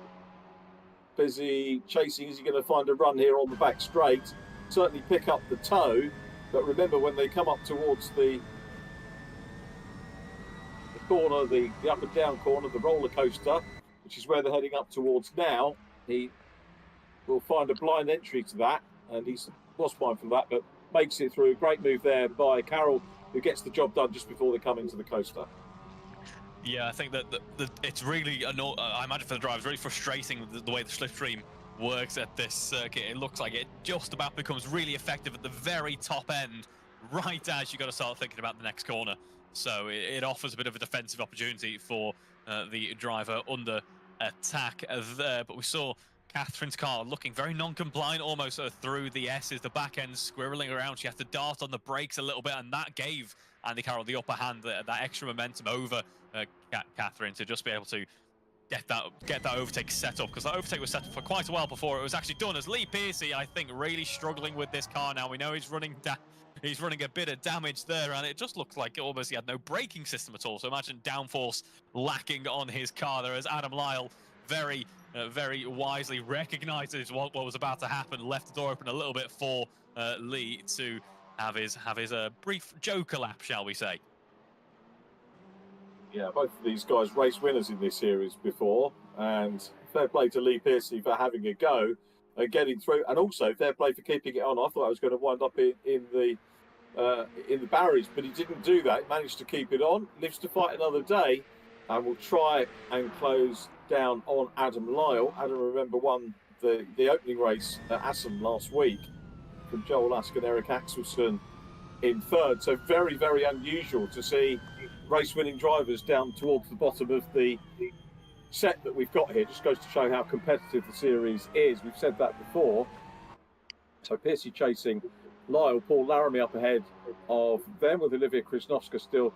busy chasing. Is he going to find a run here on the back straight? Certainly pick up the toe, but remember when they come up towards the corner, the up and down corner, the roller coaster, which is where they're heading up towards now, he will find a blind entry to that, and he was mindful of that, but makes it through. Great move there by Carroll, who gets the job done just before they come into the coaster. Yeah, I think that it's really, I imagine for the driver, it's really frustrating the way the slipstream works at this circuit. It looks like it just about becomes really effective at the very top end right as you got to start thinking about the next corner. So it offers a bit of a defensive opportunity for the driver under attack there. But we saw Catherine's car looking very non-compliant almost through the S's, the back end squirreling around. She had to dart on the brakes a little bit, and that gave Andy Carroll the upper hand, that extra momentum over Catherine to just be able to get that overtake set up, because that overtake was set up for quite a while before it was actually done, as Lee Pearcey, I think, really struggling with this car now. We know he's running a bit of damage there, and it just looks like almost he had no braking system at all. So imagine downforce lacking on his car there, as Adam Lyle very wisely recognises what was about to happen, left the door open a little bit for Lee to have his brief joker lap, shall we say. Yeah, both of these guys race winners in this series before, and fair play to Lee Pearcey for having a go and getting through, and also fair play for keeping it on. I thought I was going to wind up in the barriers, but he didn't do that. He managed to keep it on, lives to fight another day, and will try and close down on Adam Lyle. Adam, remember, won the opening race at Assen last week from Joel Lask and Eric Axelson in third. So very, very unusual to see race-winning drivers down towards the bottom of the set that we've got here. Just goes to show how competitive the series is. We've said that before. So Pearcey chasing Lyle, Paul Laramie up ahead of them, with Olivia Krasnowska still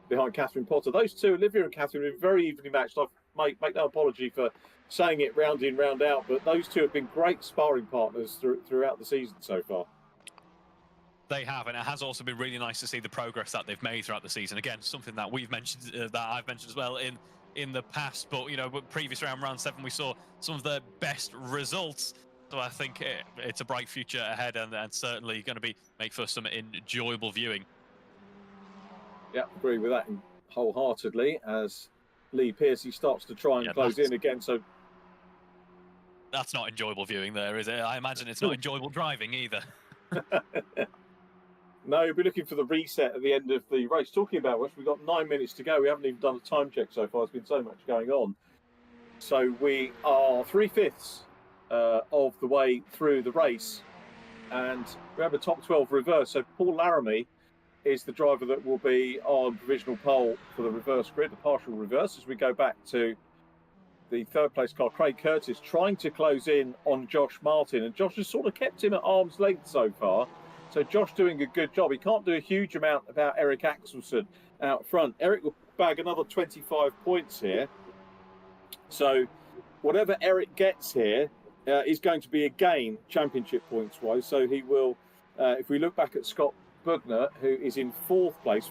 behind Catherine Potter. Those two, Olivia and Catherine, have been very evenly matched. I make no apology for saying it round in, round out, but those two have been great sparring partners throughout the season so far. They have, and it has also been really nice to see the progress that they've made throughout the season. Again, something that we've mentioned, that I've mentioned as well in the past. But previous round 7, we saw some of the best results. So I think it's a bright future ahead, and certainly going to make for some enjoyable viewing. Yeah, agree with that wholeheartedly. As Lee Pearcey starts to try and close in again, so that's not enjoyable viewing, there is it? I imagine it's not enjoyable driving either. No, you'll be looking for the reset at the end of the race. Talking about which, we've got 9 minutes to go. We haven't even done a time check so far. There's been so much going on. So we are 3/5 of the way through the race, and we have a top 12 reverse. So Paul Laramie is the driver that will be on provisional pole for the reverse grid, the partial reverse, as we go back to the third place car. Craig Curtis trying to close in on Josh Martin, and Josh has sort of kept him at arm's length so far. So Josh doing a good job. He can't do a huge amount about Eric Axelson out front. Eric will bag another 25 points here. So whatever Eric gets here is going to be a gain championship points-wise. So he will, if we look back at Scott Bugner, who is in fourth place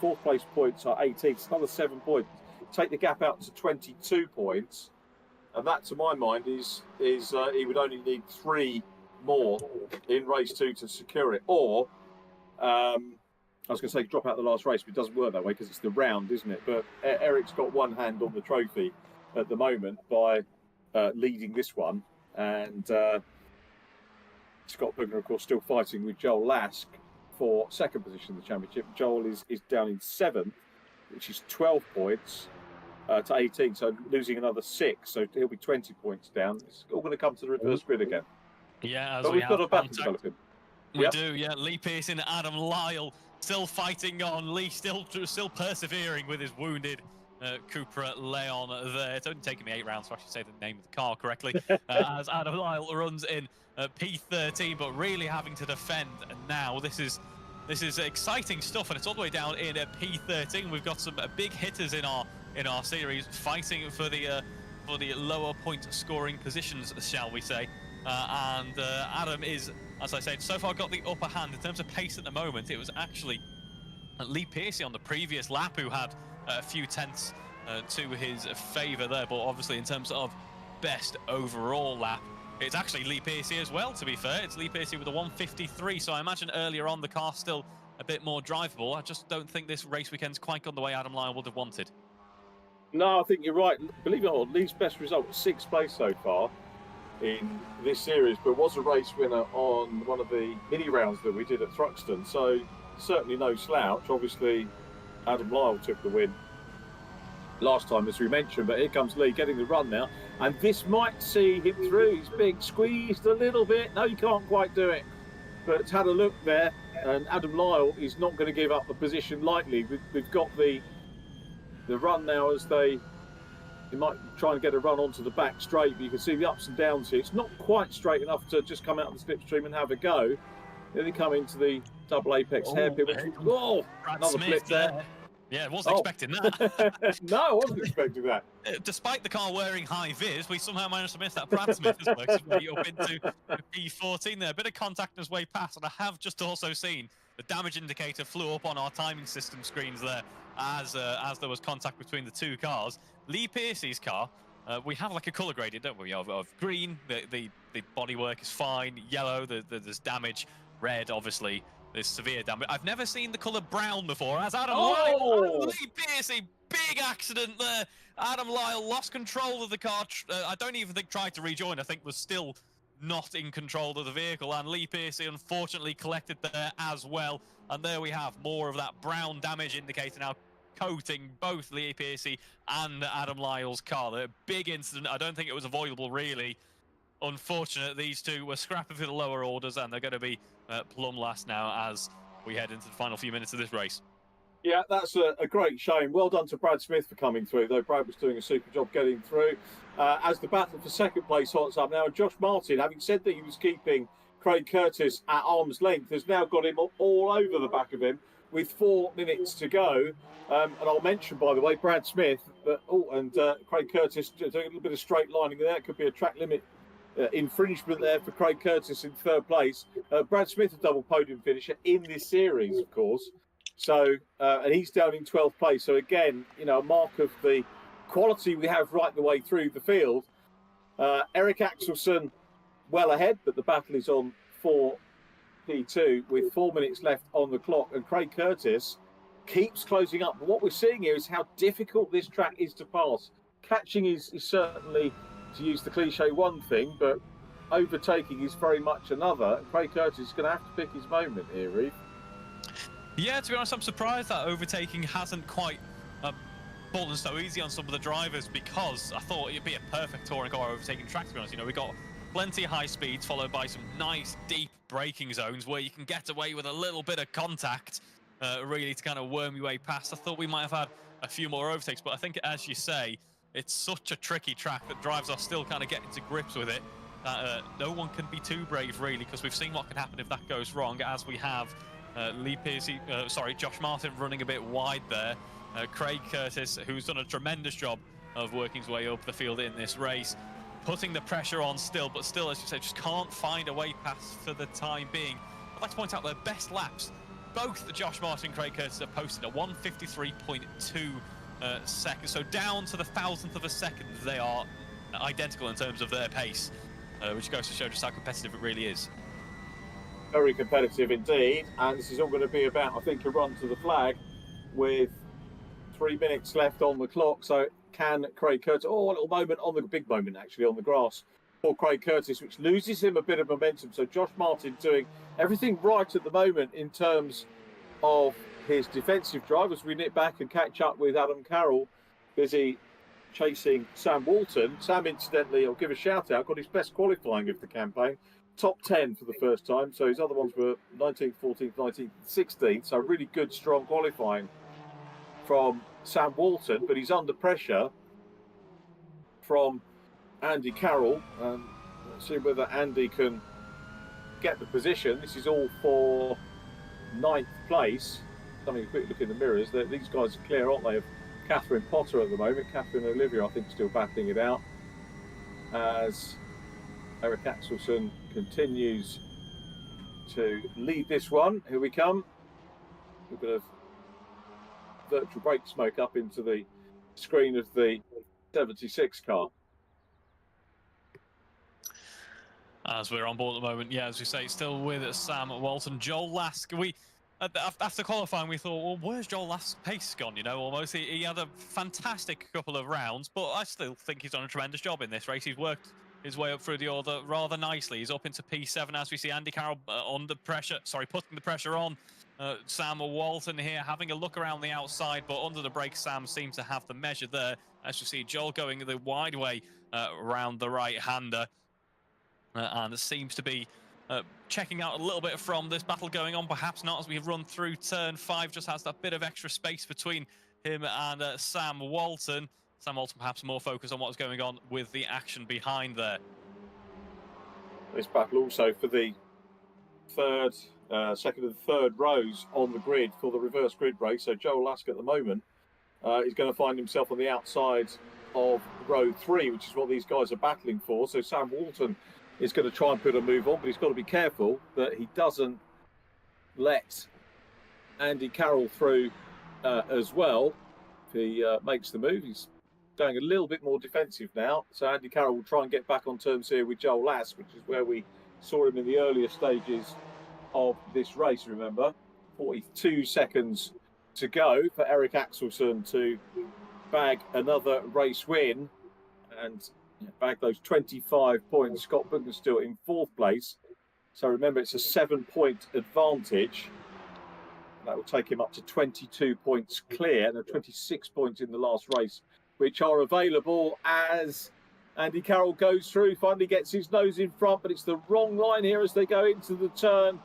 points are 18. It's another 7 points. Take the gap out to 22 points. And that, to my mind, is he would only need 3 more in race 2 to secure it, or I was going to say drop out the last race, but it doesn't work that way because it's the round, isn't it? But Eric's got one hand on the trophy at the moment by leading this one, and Scott Bugner, of course, still fighting with Joel Lask for second position in the championship. Joel is down in 7th, which is 12 points to 18, so losing another 6, so he'll be 20 points down. It's all going to come to the reverse grid again. Yeah, but we've got a battle developing. We do, yeah. Lee Pearcey and Adam Lyle still fighting on. Lee still persevering with his wounded Cupra Leon there. It's only taken me 8 rounds to actually say the name of the car correctly. As Adam Lyle runs in P13, but really having to defend now. This is exciting stuff, and it's all the way down in P13. We've got some big hitters in our series fighting for the lower point scoring positions, shall we say. And Adam is, as I said, so far got the upper hand in terms of pace at the moment. It was actually Lee Pearcey on the previous lap who had a few tenths to his favour there, but obviously in terms of best overall lap, it's actually Lee Pearcey as well, to be fair. It's Lee Pearcey with a 1:53, so I imagine earlier on the car's still a bit more drivable. I just don't think this race weekend's quite gone the way Adam Lyle would have wanted. No, I think you're right. Believe it or not, Lee's best result was 6th place so far in this series, but was a race winner on one of the mini rounds that we did at Thruxton, so certainly no slouch. Obviously Adam Lyle took the win last time, as we mentioned, but here comes Lee getting the run now, and this might see him through. He's being squeezed a little bit. No, he can't quite do it. but had a look there, and Adam Lyle is not going to give up the position lightly. We've got the run now as they might try and get a run onto the back straight, but you can see the ups and downs here. It's not quite straight enough to just come out of the slipstream and have a go. Then they come into the double apex hairpin. Oh, another flip there. Yeah, I wasn't expecting that. No, I wasn't expecting that. Despite the car wearing high vis, we somehow managed to miss that. Brad Smith has worked his way up into P14 there. A bit of contact on his way past, and I have just also seen the damage indicator flew up on our timing system screens there as there was contact between the two cars. Lee Piercy's car, we have like a colour gradient, don't we, of green, the bodywork is fine, yellow, there's damage, red, obviously, there's severe damage. I've never seen the colour brown before, as Adam Lyle, Lee Piercy, big accident there. Adam Lyle lost control of the car. I don't even think tried to rejoin, I think was still not in control of the vehicle, and Lee Piercy unfortunately collected there as well. And there we have more of that brown damage indicator now coating both Lee Piercy and Adam Lyle's car. A big incident. I don't think it was avoidable, really. Unfortunate, these two were scrapping for the lower orders, and they're going to be plumb last now as we head into the final few minutes of this race. Yeah, that's a great shame. Well done to Brad Smith for coming through, though Brad was doing a super job getting through. As the battle for second place hots up now, Josh Martin, having said that he was keeping Craig Curtis at arm's length, has now got him all over the back of him with 4 minutes to go. And I'll mention, by the way, Brad Smith, and Craig Curtis doing a little bit of straight lining there. It could be a track limit infringement there for Craig Curtis in third place. Brad Smith, a double podium finisher in this series, of course. So, and he's down in 12th place. So again, you know, a mark of the quality we have right the way through the field. Eric Axelson well ahead, but the battle is on for P2 with 4 minutes left on the clock. And Craig Curtis keeps closing up. But what we're seeing here is how difficult this track is to pass. Catching is certainly, to use the cliche, one thing, but overtaking is very much another. Craig Curtis is going to have to pick his moment here, Reeve. Yeah, to be honest, I'm surprised that overtaking hasn't quite fallen so easy on some of the drivers, because I thought it'd be a perfect touring car overtaking track, to be honest. You know, we got plenty of high speeds followed by some nice deep braking zones where you can get away with a little bit of contact, really, to kind of worm your way past. I thought we might have had a few more overtakes, but I think, as you say, it's such a tricky track that drivers are still kind of getting to grips with it. No one can be too brave, really, because we've seen what can happen if that goes wrong, as we have Josh Martin running a bit wide there. Craig Curtis, who's done a tremendous job of working his way up the field in this race, putting the pressure on still, but still, as you said, just can't find a way past for the time being. I'd like to point out their best laps. Both Josh Martin and Craig Curtis have posted a 1:53.2 seconds, so down to the thousandth of a second, they are identical in terms of their pace, which goes to show just how competitive it really is. Very competitive indeed, and this is all going to be about, I think, a run to the flag with 3 minutes left on the clock. So can Craig Curtis, a little moment on the big moment actually on the grass for Craig Curtis, which loses him a bit of momentum. So Josh Martin doing everything right at the moment in terms of his defensive drive as we nip back and catch up with Adam Carroll, busy chasing Sam Walton. Sam, incidentally, I'll give a shout out, got his best qualifying of the campaign. Top 10 for the first time, so his other ones were 19th, 14th, 19th, 16th, so really good, strong qualifying from Sam Walton, but he's under pressure from Andy Carroll. Let's see whether Andy can get the position. This is all for 9th place. Having a quick look in the mirrors, these guys are clear, aren't they, of Catherine Potter at the moment. Catherine and Olivia, I think, still battling it out as Eric Axelson continues to lead this one. Here we come. A bit of virtual brake smoke up into the screen of the 76 car. As we're on board at the moment, yeah, as we say, still with Sam Walton. Joel Lask, after qualifying, we thought, well, where's Joel Lask's pace gone? You know, almost. He had a fantastic couple of rounds, but I still think he's done a tremendous job in this race. He's worked his way up through the order rather nicely. He's up into P7 as we see Andy Carroll under pressure, putting the pressure on Sam Walton here, having a look around the outside, but under the brakes, Sam seems to have the measure there. As you see, Joel going the wide way around the right-hander, and it seems to be checking out a little bit from this battle going on, perhaps not, as we run through turn 5, just has that bit of extra space between him and Sam Walton. Sam Walton perhaps more focused on what's going on with the action behind there. This battle also for the second and third rows on the grid for the reverse grid race. So Joel Lask at the moment is going to find himself on the outside of row 3, which is what these guys are battling for. So Sam Walton is going to try and put a move on, but he's got to be careful that he doesn't let Andy Carroll through as well. If he makes the move, he's going a little bit more defensive now. So Andy Carroll will try and get back on terms here with Joel Lask, which is where we saw him in the earlier stages of this race, remember. 42 seconds to go for Eric Axelsson to bag another race win and bag those 25 points. Scott Bugner still in 4th place. So remember, it's a 7-point advantage. That will take him up to 22 points clear. There are 26 points in the last race, which are available as Andy Carroll goes through, finally gets his nose in front, but it's the wrong line here as they go into the turn.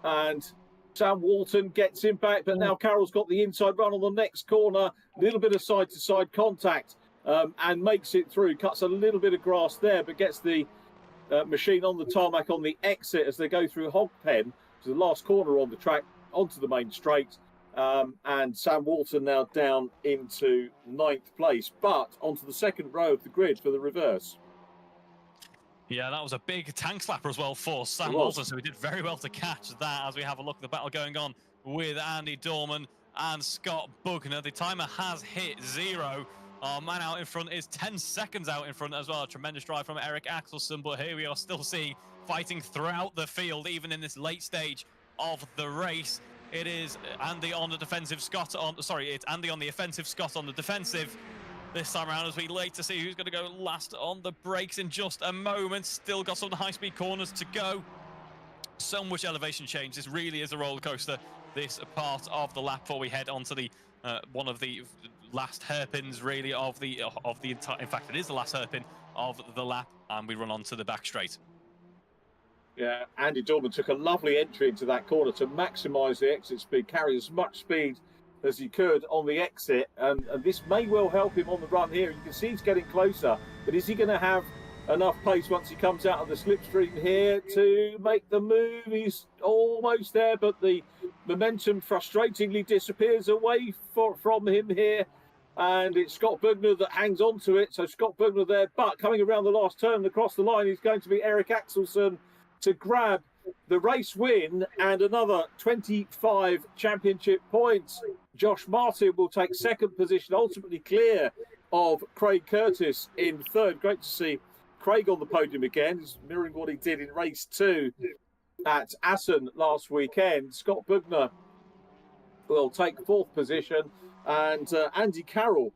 And Sam Walton gets him back, but now Carroll's got the inside run on the next corner. A little bit of side-to-side contact and makes it through. Cuts a little bit of grass there, but gets the machine on the tarmac on the exit as they go through Hogpen to the last corner on the track, onto the main straight. And Sam Walton now down into 9th place, but onto the second row of the grid for the reverse. Yeah, that was a big tank slapper as well for Sam Walton, so he did very well to catch that as we have a look at the battle going on with Andy Dorman and Scott Bugner. The timer has hit 0. Our man out in front is 10 seconds out in front as well. A tremendous drive from Eric Axelsson, but here we are still seeing fighting throughout the field, even in this late stage of the race. It is Andy on the defensive, Scott on... Sorry, it's Andy on the offensive, Scott on the defensive. This time around, as we wait to see who's going to go last on the brakes in just a moment. Still got some high-speed corners to go. So much elevation change. This really is a roller coaster, this part of the lap, before we head on to the one of the last hairpins, really, of the entire... In fact, it is the last hairpin of the lap, and we run on to the back straight. Yeah, Andy Dorman took a lovely entry into that corner to maximise the exit speed, carry as much speed as he could on the exit, and this may well help him on the run here. You can see he's getting closer, but is he going to have enough pace once he comes out of the slipstream here to make the move? He's almost there, but the momentum frustratingly disappears away from him here, and it's Scott Bugner that hangs on to it. So Scott Bugner there, but coming around the last turn across the line is going to be Eric Axelsson to grab the race win and another 25 championship points. Josh Martin will take 2nd position, ultimately clear of Craig Curtis in 3rd. Great to see Craig on the podium again. He's mirroring what he did in race 2 at Assen last weekend. Scott Bugner will take 4th position, and Andy Carroll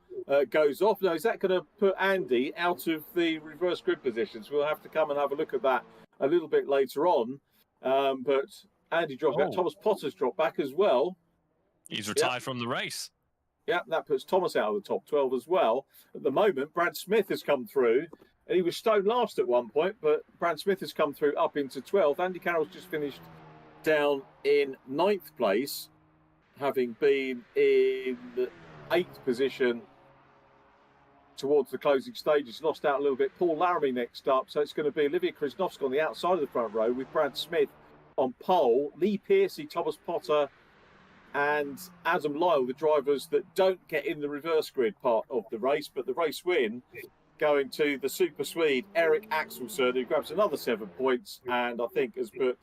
goes off. Now, is that going to put Andy out of the reverse grid positions? We'll have to come and have a look at that a little bit later on. But Andy dropped back. Thomas Potter's dropped back as well. He's retired from the race. Yeah, that puts Thomas out of the top 12 as well. At the moment, Brad Smith has come through. And he was stone last at one point, but Brad Smith has come through up into 12th. Andy Carroll's just finished down in 9th place, having been in the 8th position towards the closing stages. Lost out a little bit. Paul Laramie next up. So it's going to be Olivia Krasnovska on the outside of the front row with Brad Smith on pole. Lee Pearcey, Thomas Potter and Adam Lyle, the drivers that don't get in the reverse grid part of the race, but the race win going to the Super Swede Eric Axelsson, who grabs another 7 points, and I think has put...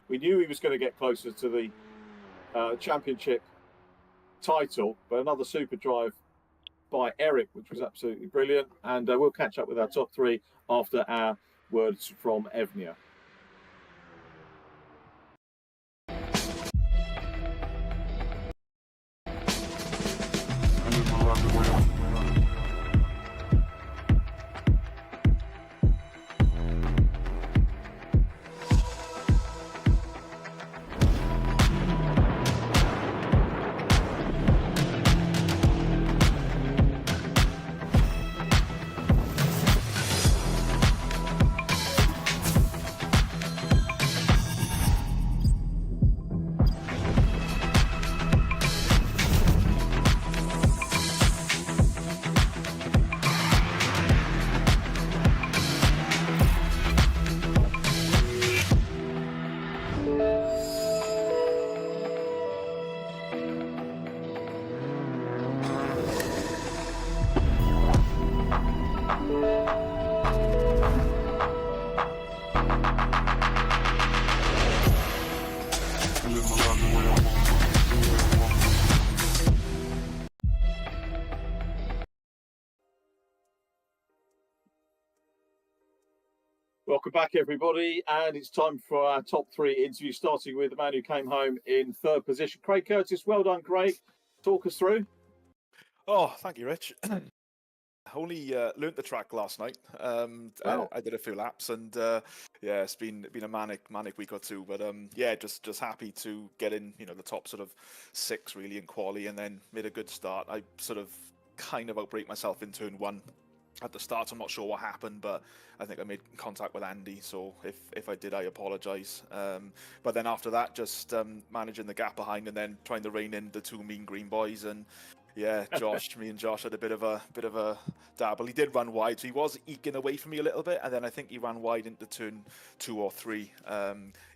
we knew he was going to get closer to the championship title, but another super drive by Eric, which was absolutely brilliant. And we'll catch up with our top 3 after our words from Evnia. Welcome back, everybody, and it's time for our top 3 interview, starting with the man who came home in 3rd position, Craig Curtis. Well done, Craig. Talk us through. Oh, thank you, Rich. I only learnt the track last night. I did a few laps, and yeah, it's been a manic week or two. But yeah, just happy to get in, the top sort of 6 really in quali, and then made a good start. I sort of kind of outbraked myself in turn 1 at the start. I'm not sure what happened, but I think I made contact with Andy, so if I did, I apologise. But then after that, just managing the gap behind, and then trying to rein in the 2 mean green boys. And yeah, me and Josh had a bit of a dabble. He did run wide, so he was eking away from me a little bit, and then I think he ran wide into turn 2 or 3.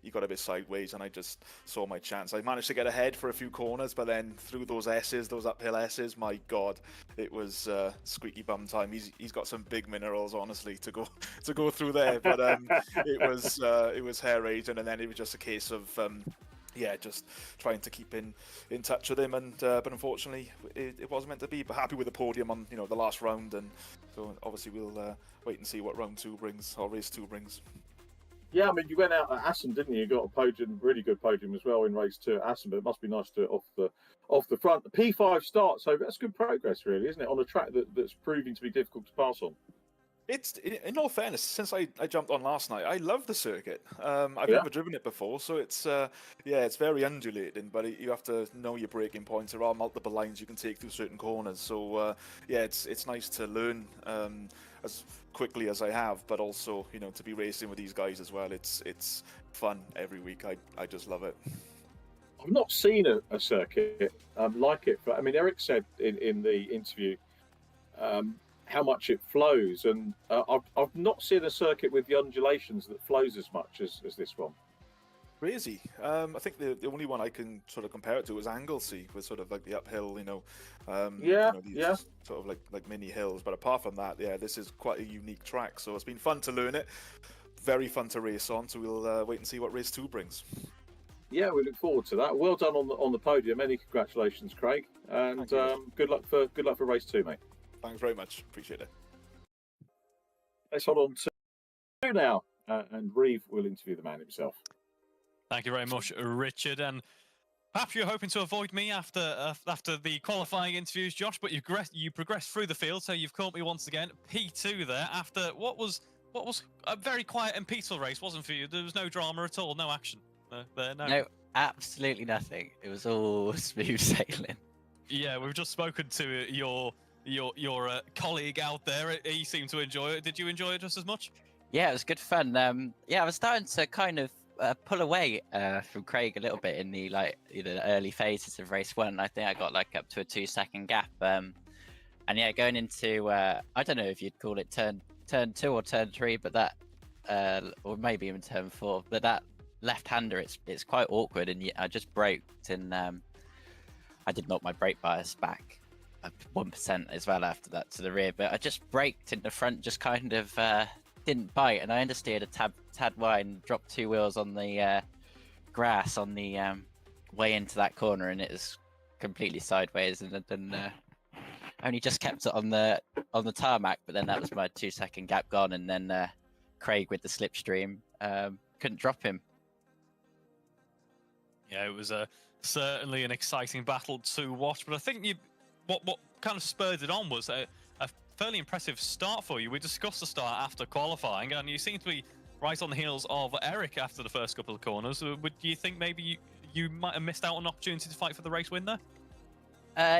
He got a bit sideways, and I just saw my chance. I managed to get ahead for a few corners, but then through those uphill S's, my God, it was squeaky bum time. He's got some big minerals, honestly, to go through there. But it was hair raising, and then it was just a case of yeah, just trying to keep in touch with him, and but unfortunately it wasn't meant to be. But happy with the podium on the last round, and so obviously we'll wait and see what round 2 brings, or race 2 brings. Yeah, I mean, you went out at Assen, didn't you? You got a podium, really good podium as well in race 2 at Assen, but it must be nice to do it off the front. The P5 start, so that's good progress, really, isn't it? On a track that's proving to be difficult to pass on. It's, in all fairness, since I jumped on last night, I love the circuit. I've never driven it before, so it's it's very undulating, but you have to know your braking points. There are multiple lines you can take through certain corners, so yeah, it's nice to learn as quickly as I have, but also to be racing with these guys as well. It's fun every week. I just love it. I've not seen a circuit like it, but I mean, Eric said in the interview how much it flows, and I've not seen a circuit with the undulations that flows as much as this one. Crazy. I think the only one I can sort of compare it to is Anglesey, with sort of like the uphill, these sort of like mini hills. But apart from that, yeah, this is quite a unique track. So it's been fun to learn it, very fun to race on. So we'll wait and see what race 2 brings. Yeah, we look forward to that. Well done on the podium. Many congratulations, Craig, and good luck for race 2, mate. Thanks very much. Appreciate it. Let's hold on to now, and Reeve will interview the man himself. Thank you very much, Richard. And perhaps you're hoping to avoid me after the qualifying interviews, Josh, but you progressed through the field, so you've caught me once again. P2 there after what was a very quiet and peaceful race, wasn't for you? There was no drama at all, no action. No, absolutely nothing. It was all smooth sailing. Yeah, we've just spoken to your colleague out there. He seemed to enjoy it. Did you enjoy it just as much? Yeah, it was good fun. Yeah, I was starting to kind of pull away from Craig a little bit in the early phases of race 1. I think I got up to a 2-second gap. And yeah, going into I don't know if you'd call it turn 2 or turn 3, but that or maybe even turn 4. But that left-hander, it's quite awkward, and I just braked, and I did knock my brake bias back 1% as well after that to the rear, but I just braked in the front, just kind of didn't bite, and I understeered a tad wide and dropped 2 wheels on the grass on the way into that corner, and it was completely sideways, and then only just kept it on the tarmac. But then that was my 2-second gap gone, and then Craig with the slipstream couldn't drop him. Yeah, it was certainly an exciting battle to watch, but I think what kind of spurred it on was a fairly impressive start for you. We discussed the start after qualifying, and you seem to be right on the heels of Eric after the first couple of corners. Do you think maybe you might have missed out on an opportunity to fight for the race win there?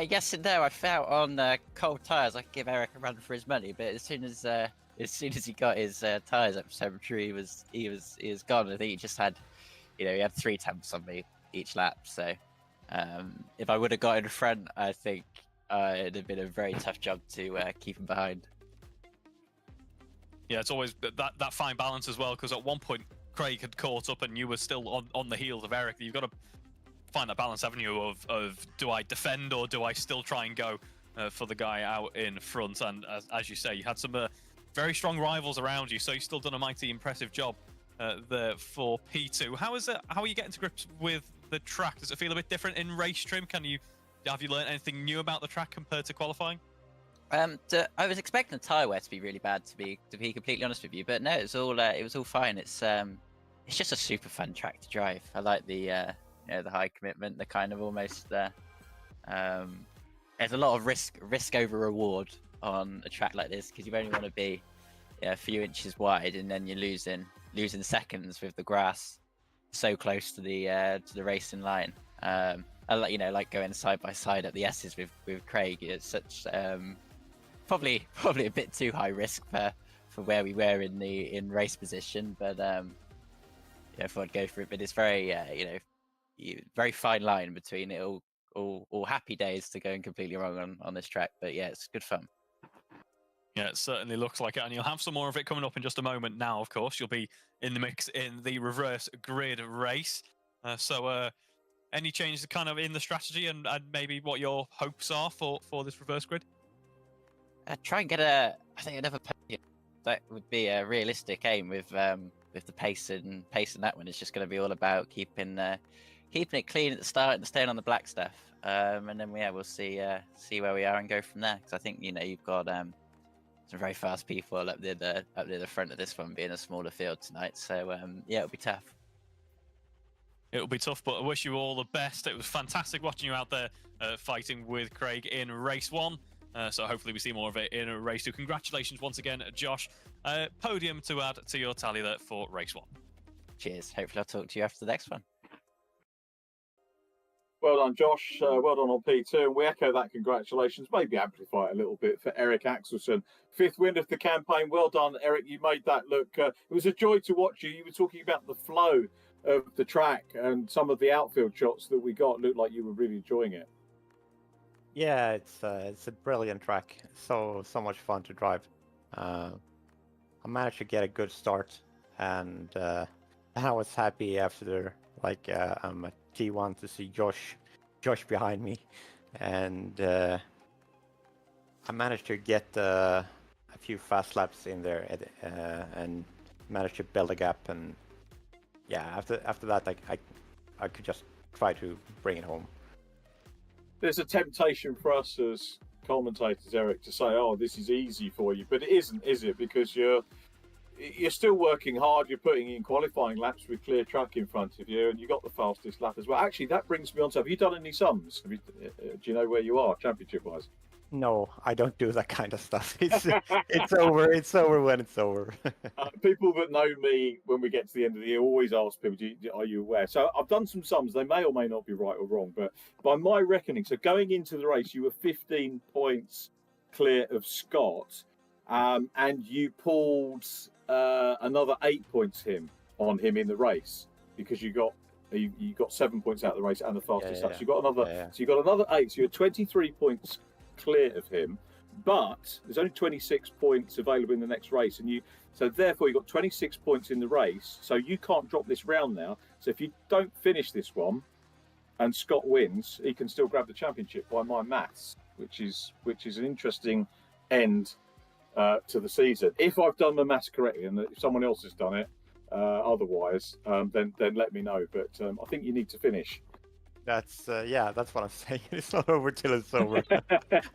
Yes and no. I felt on cold tyres I could give Eric a run for his money, but as soon as he got his tyres up to temperature, he was gone. I think he just had, he had 3 temps on me each lap. So if I would have got in front, I think it'd have been a very tough job to keep him behind. Yeah, it's always that fine balance as well, because at one point Craig had caught up and you were still on the heels of Eric. You've got to find that balance, haven't you, of do I defend or do I still try and go for the guy out in front? And as you say, you had some very strong rivals around you, so you've still done a mighty impressive job there for P2. How are you getting to grips with the track? Does it feel a bit different in race trim? Have you learned anything new about the track compared to qualifying? I was expecting the tyre wear to be really bad, to be completely honest with you, but no, it was all fine. It's just a super fun track to drive. I like the the high commitment, the kind of almost there's a lot of risk over reward on a track like this, because you only want to be a few inches wide, and then you're losing seconds with the grass so close to the racing line. I like going side by side at the S's with Craig. It's such probably a bit too high risk for where we were in race position, but if I'd go for it. But it's very very fine line between it all happy days to going completely wrong on this track. But yeah, it's good fun. Yeah, it certainly looks like it, and you'll have some more of it coming up in just a moment. Now, of course, you'll be in the mix in the reverse grid race. So any changes kind of in the strategy and maybe what your hopes are for this reverse grid? Try and get another podium. That would be a realistic aim with the pace and that one. It's just going to be all about keeping it clean at the start and staying on the black stuff. And then we'll see where we are and go from there. Because I think you've got some very fast people up near the front of this one, being a smaller field tonight. So it'll be tough. It'll be tough, but I wish you all the best. It was fantastic watching you out there fighting with Craig in race 1. So hopefully we see more of it in race 2. Congratulations once again, Josh. Podium to add to your tally there for race 1. Cheers. Hopefully I'll talk to you after the next one. Well done, Josh. Well done on P2. And we echo that congratulations. Maybe amplify it a little bit for Eric Axelson. 5th win of the campaign. Well done, Eric. You made that look. It was a joy to watch you. You were talking about the flow of the track, and some of the outfield shots that we got looked like you were really enjoying it. Yeah, it's a brilliant track. So much fun to drive. I managed to get a good start, and I was happy after I'm a T1 to see Josh behind me, and I managed to get a few fast laps in there, and managed to build a gap. And yeah, after that, I could just try to bring it home. There's a temptation for us as commentators, Eric, to say, "Oh, this is easy for you," but it isn't, is it? Because you're still working hard. You're putting in qualifying laps with clear track in front of you, and you got the fastest lap as well. Actually, that brings me on to: have you done any sums? Do you know where you are championship-wise? No, I don't do that kind of stuff. It's over. It's over when it's over. People that know me, when we get to the end of the year, always ask people, are you aware? So I've done some sums. They may or may not be right or wrong, but by my reckoning, so going into the race, you were 15 points clear of Scott, and you pulled another 8 points on him in the race, because you got 7 points out of the race and the fastest lap. So you got another. So you got another 8. So you're 23 points clear of him, but there's only 26 points available in the next race, and so therefore you got 26 points in the race, so you can't drop this round now. So if you don't finish this one and Scott wins, he can still grab the championship by my maths, which is an interesting end to the season. If I've done the maths correctly, and if someone else has done it otherwise, then let me know. But I think you need to finish. That's what I'm saying. It's not over till it's over.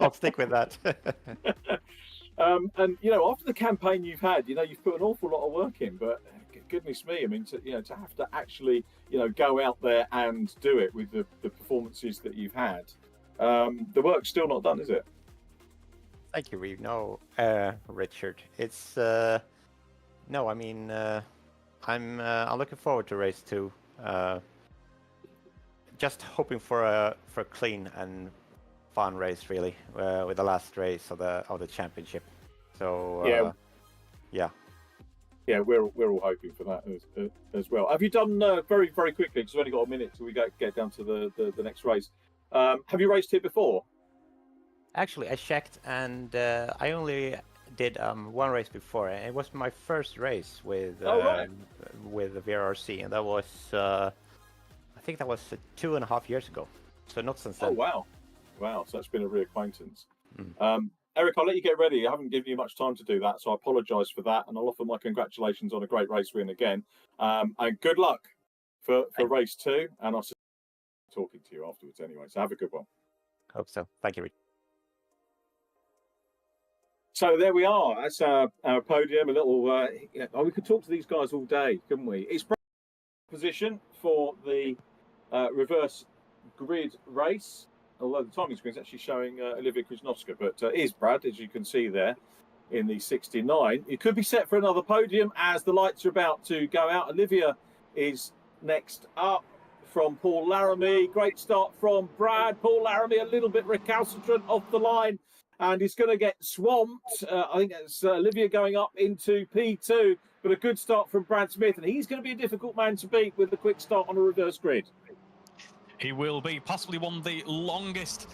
I'll stick with that. And after the campaign you've had, you've put an awful lot of work in. But goodness me, I mean, to have to actually go out there and do it with the performances that you've had, the work's still not done, is it? Thank you, Reeve. No, Richard. It's no. I mean, I'm looking forward to race 2. Just hoping for a clean and fun race, really, with the last race of the championship. So yeah, we're all hoping for that as well. Have you done very very quickly? Because we've only got a minute till we get down to the next race. Have you raced here before? Actually, I checked, and I only did one race before, and it was my first race with the VRRC, and that was. I think that was 2.5 years ago, so not since then. Oh, wow. So that's been a reacquaintance. Eric, I'll let you get ready. I haven't given you much time to do that, so I apologise for that, and I'll offer my congratulations on a great race win again. And good luck for race 2, and I'll talking to you afterwards anyway. So have a good one. Hope so. Thank you, Rich. So there we are. That's our podium. A little. We could talk to these guys all day, couldn't we? It's position for the reverse grid race. Although the timing screen is actually showing Olivia Krasnowska, but it is Brad, as you can see there, in the 69. It could be set for another podium as the lights are about to go out. Olivia is next up from Paul Laramie. Great start from Brad. Paul Laramie a little bit recalcitrant off the line, and he's going to get swamped. I think it's Olivia going up into P2, but a good start from Brad Smith, and he's going to be a difficult man to beat with the quick start on a reverse grid. He will be possibly one of the longest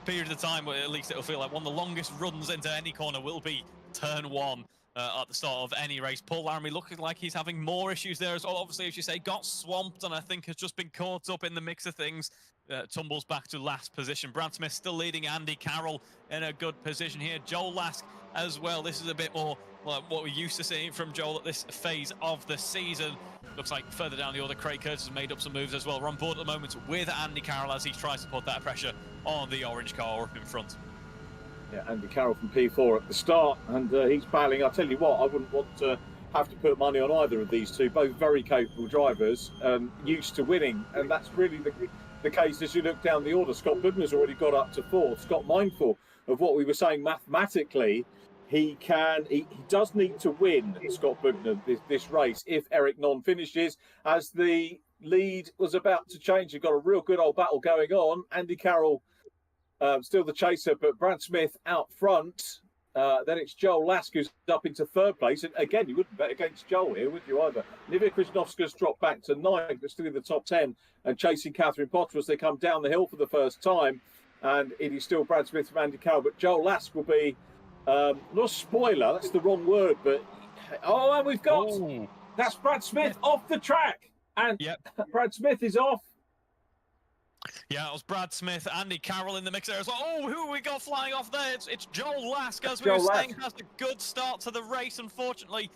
period of time, at least it'll feel like one of the longest runs into any corner will be turn one at the start of any race. Paul Laramie looking like he's having more issues there as well. Obviously, as you say, got swamped and I think has just been caught up in the mix of things. Tumbles back to last position. Brad Smith still leading Andy Carroll in a good position here. Joel Lask as well. This is a bit more like what we're used to seeing from Joel at this phase of the season. Looks like further down the order, Craig Curtis has made up some moves as well. We're on board at the moment with Andy Carroll as he tries to put that pressure on the orange car up in front. Yeah, Andy Carroll from P4 at the start, and he's battling. I'll tell you what, I wouldn't want to have to put money on either of these two. Both very capable drivers, used to winning, and that's really the case as you look down the order. Scott Bugner's already got up to fourth. Scott, mindful of what we were saying mathematically, he does need to win, Scott Bugner, this race if Eric Non finishes, as the lead was about to change. You've got a real good old battle going on. Andy Carroll still the chaser, but Brad Smith out front. Then it's Joel Lask who's up into third place. And again, you wouldn't bet against Joel here, would you either? Olivia Krasnowska's dropped back to 9th, but still in the top 10 and chasing Catherine Potter as they come down the hill for the first time. And it is still Brad Smith from Andy Carroll, but Joel Lask will be, not a spoiler, that's the wrong word, but, and we've got, that's Brad Smith off the track. And Brad Smith is off. Yeah, it was Brad Smith, Andy Carroll in the mix there as well. Oh, who we got flying off there? It's Joel Lask, as we were saying, has a good start to the race. Unfortunately,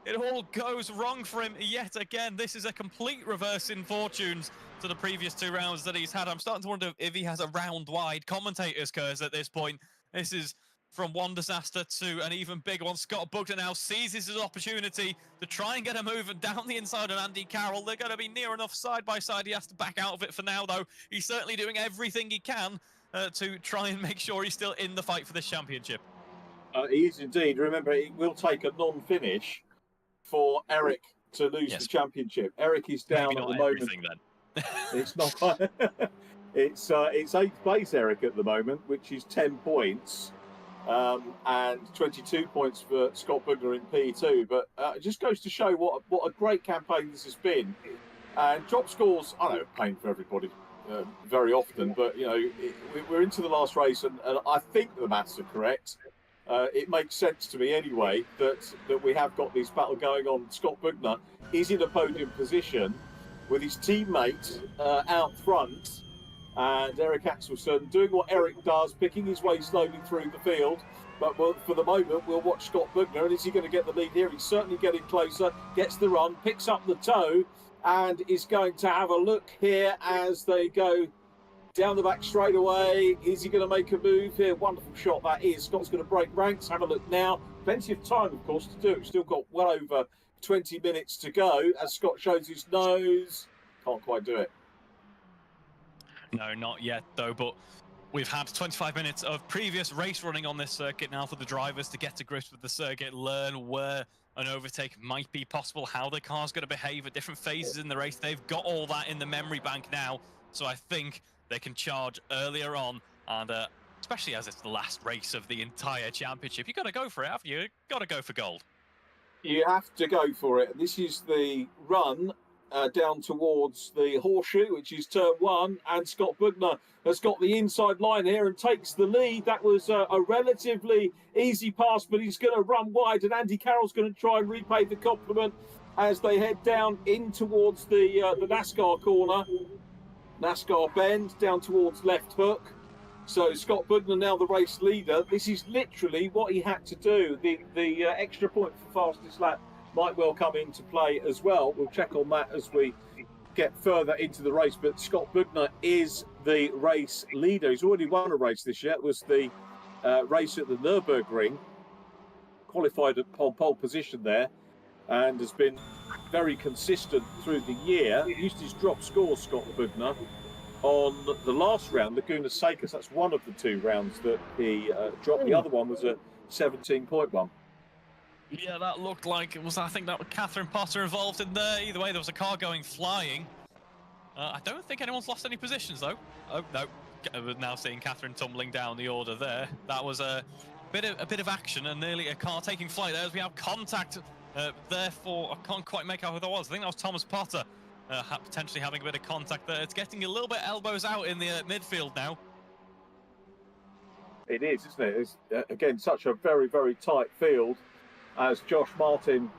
it all goes wrong for him yet again. This is a complete reverse in fortunes to the previous two rounds that he's had. I'm starting to wonder if he has a round-wide commentator's curse at this point. This is from one disaster to an even bigger one. Scott Bugner now seizes his opportunity to try and get a move down the inside of Andy Carroll. They're going to be near enough side by side. He has to back out of it for now, though. He's certainly doing everything he can to try and make sure he's still in the fight for this championship. He is indeed. Remember, it will take a non-finish for Eric to lose the championship. Eric is down at the moment. Then. It's not. It's 8th place, Eric, at the moment, which is 10 points. And 22 points for Scott Bugner in P2. But it just goes to show what a great campaign this has been. And drop scores, I know, pain for everybody very often, but, you know, we're into the last race, and I think the maths are correct. It makes sense to me anyway that we have got this battle going on. Scott Bugner is in a podium position with his teammate out front. And Eric Axelson doing what Eric does, picking his way slowly through the field. But for the moment, we'll watch Scott Bugner. And is he going to get the lead here? He's certainly getting closer, gets the run, picks up the toe, and is going to have a look here as they go down the back straight away. Is he going to make a move here? Wonderful shot that is. Scott's going to break ranks. Have a look now. Plenty of time, of course, to do it. Still got well over 20 minutes to go as Scott shows his nose. Can't quite do it. No, not yet, though, but we've had 25 minutes of previous race running on this circuit now for the drivers to get to grips with the circuit, learn where an overtake might be possible, how the car's going to behave at different phases in the race. They've got all that in the memory bank now, so I think they can charge earlier on, and especially as it's the last race of the entire championship, you've got to go for it, haven't you? You've got to go for gold. You have to go for it. This is the run down towards the horseshoe, which is turn 1, and Scott Bugner has got the inside line here and takes the lead. That was a relatively easy pass, but he's going to run wide, and Andy Carroll's going to try and repay the compliment as they head down in towards the NASCAR corner. NASCAR bend down towards left hook. So Scott Bugner now the race leader. This is literally what he had to do. The extra point for fastest lap might well come into play as well. We'll check on that as we get further into the race, but Scott Bugner is the race leader. He's already won a race this year. It was the race at the Nurburgring, qualified at pole position there, and has been very consistent through the year. He used his drop score, Scott Bugner, on the last round, Laguna Seca. So that's one of the 2 rounds that he dropped. The other one was a 17.1. Yeah, that looked like it was. I think that was Catherine Potter involved in there. Either way, there was a car going flying. I don't think anyone's lost any positions though. Oh no, we're now seeing Catherine tumbling down the order there. That was a bit of action and nearly a car taking flight there as we have contact. Therefore, I can't quite make out who that was. I think that was Thomas Potter potentially having a bit of contact there. It's getting a little bit elbows out in the midfield now. It is, isn't it? It's again such a very, very tight field. As Josh Martin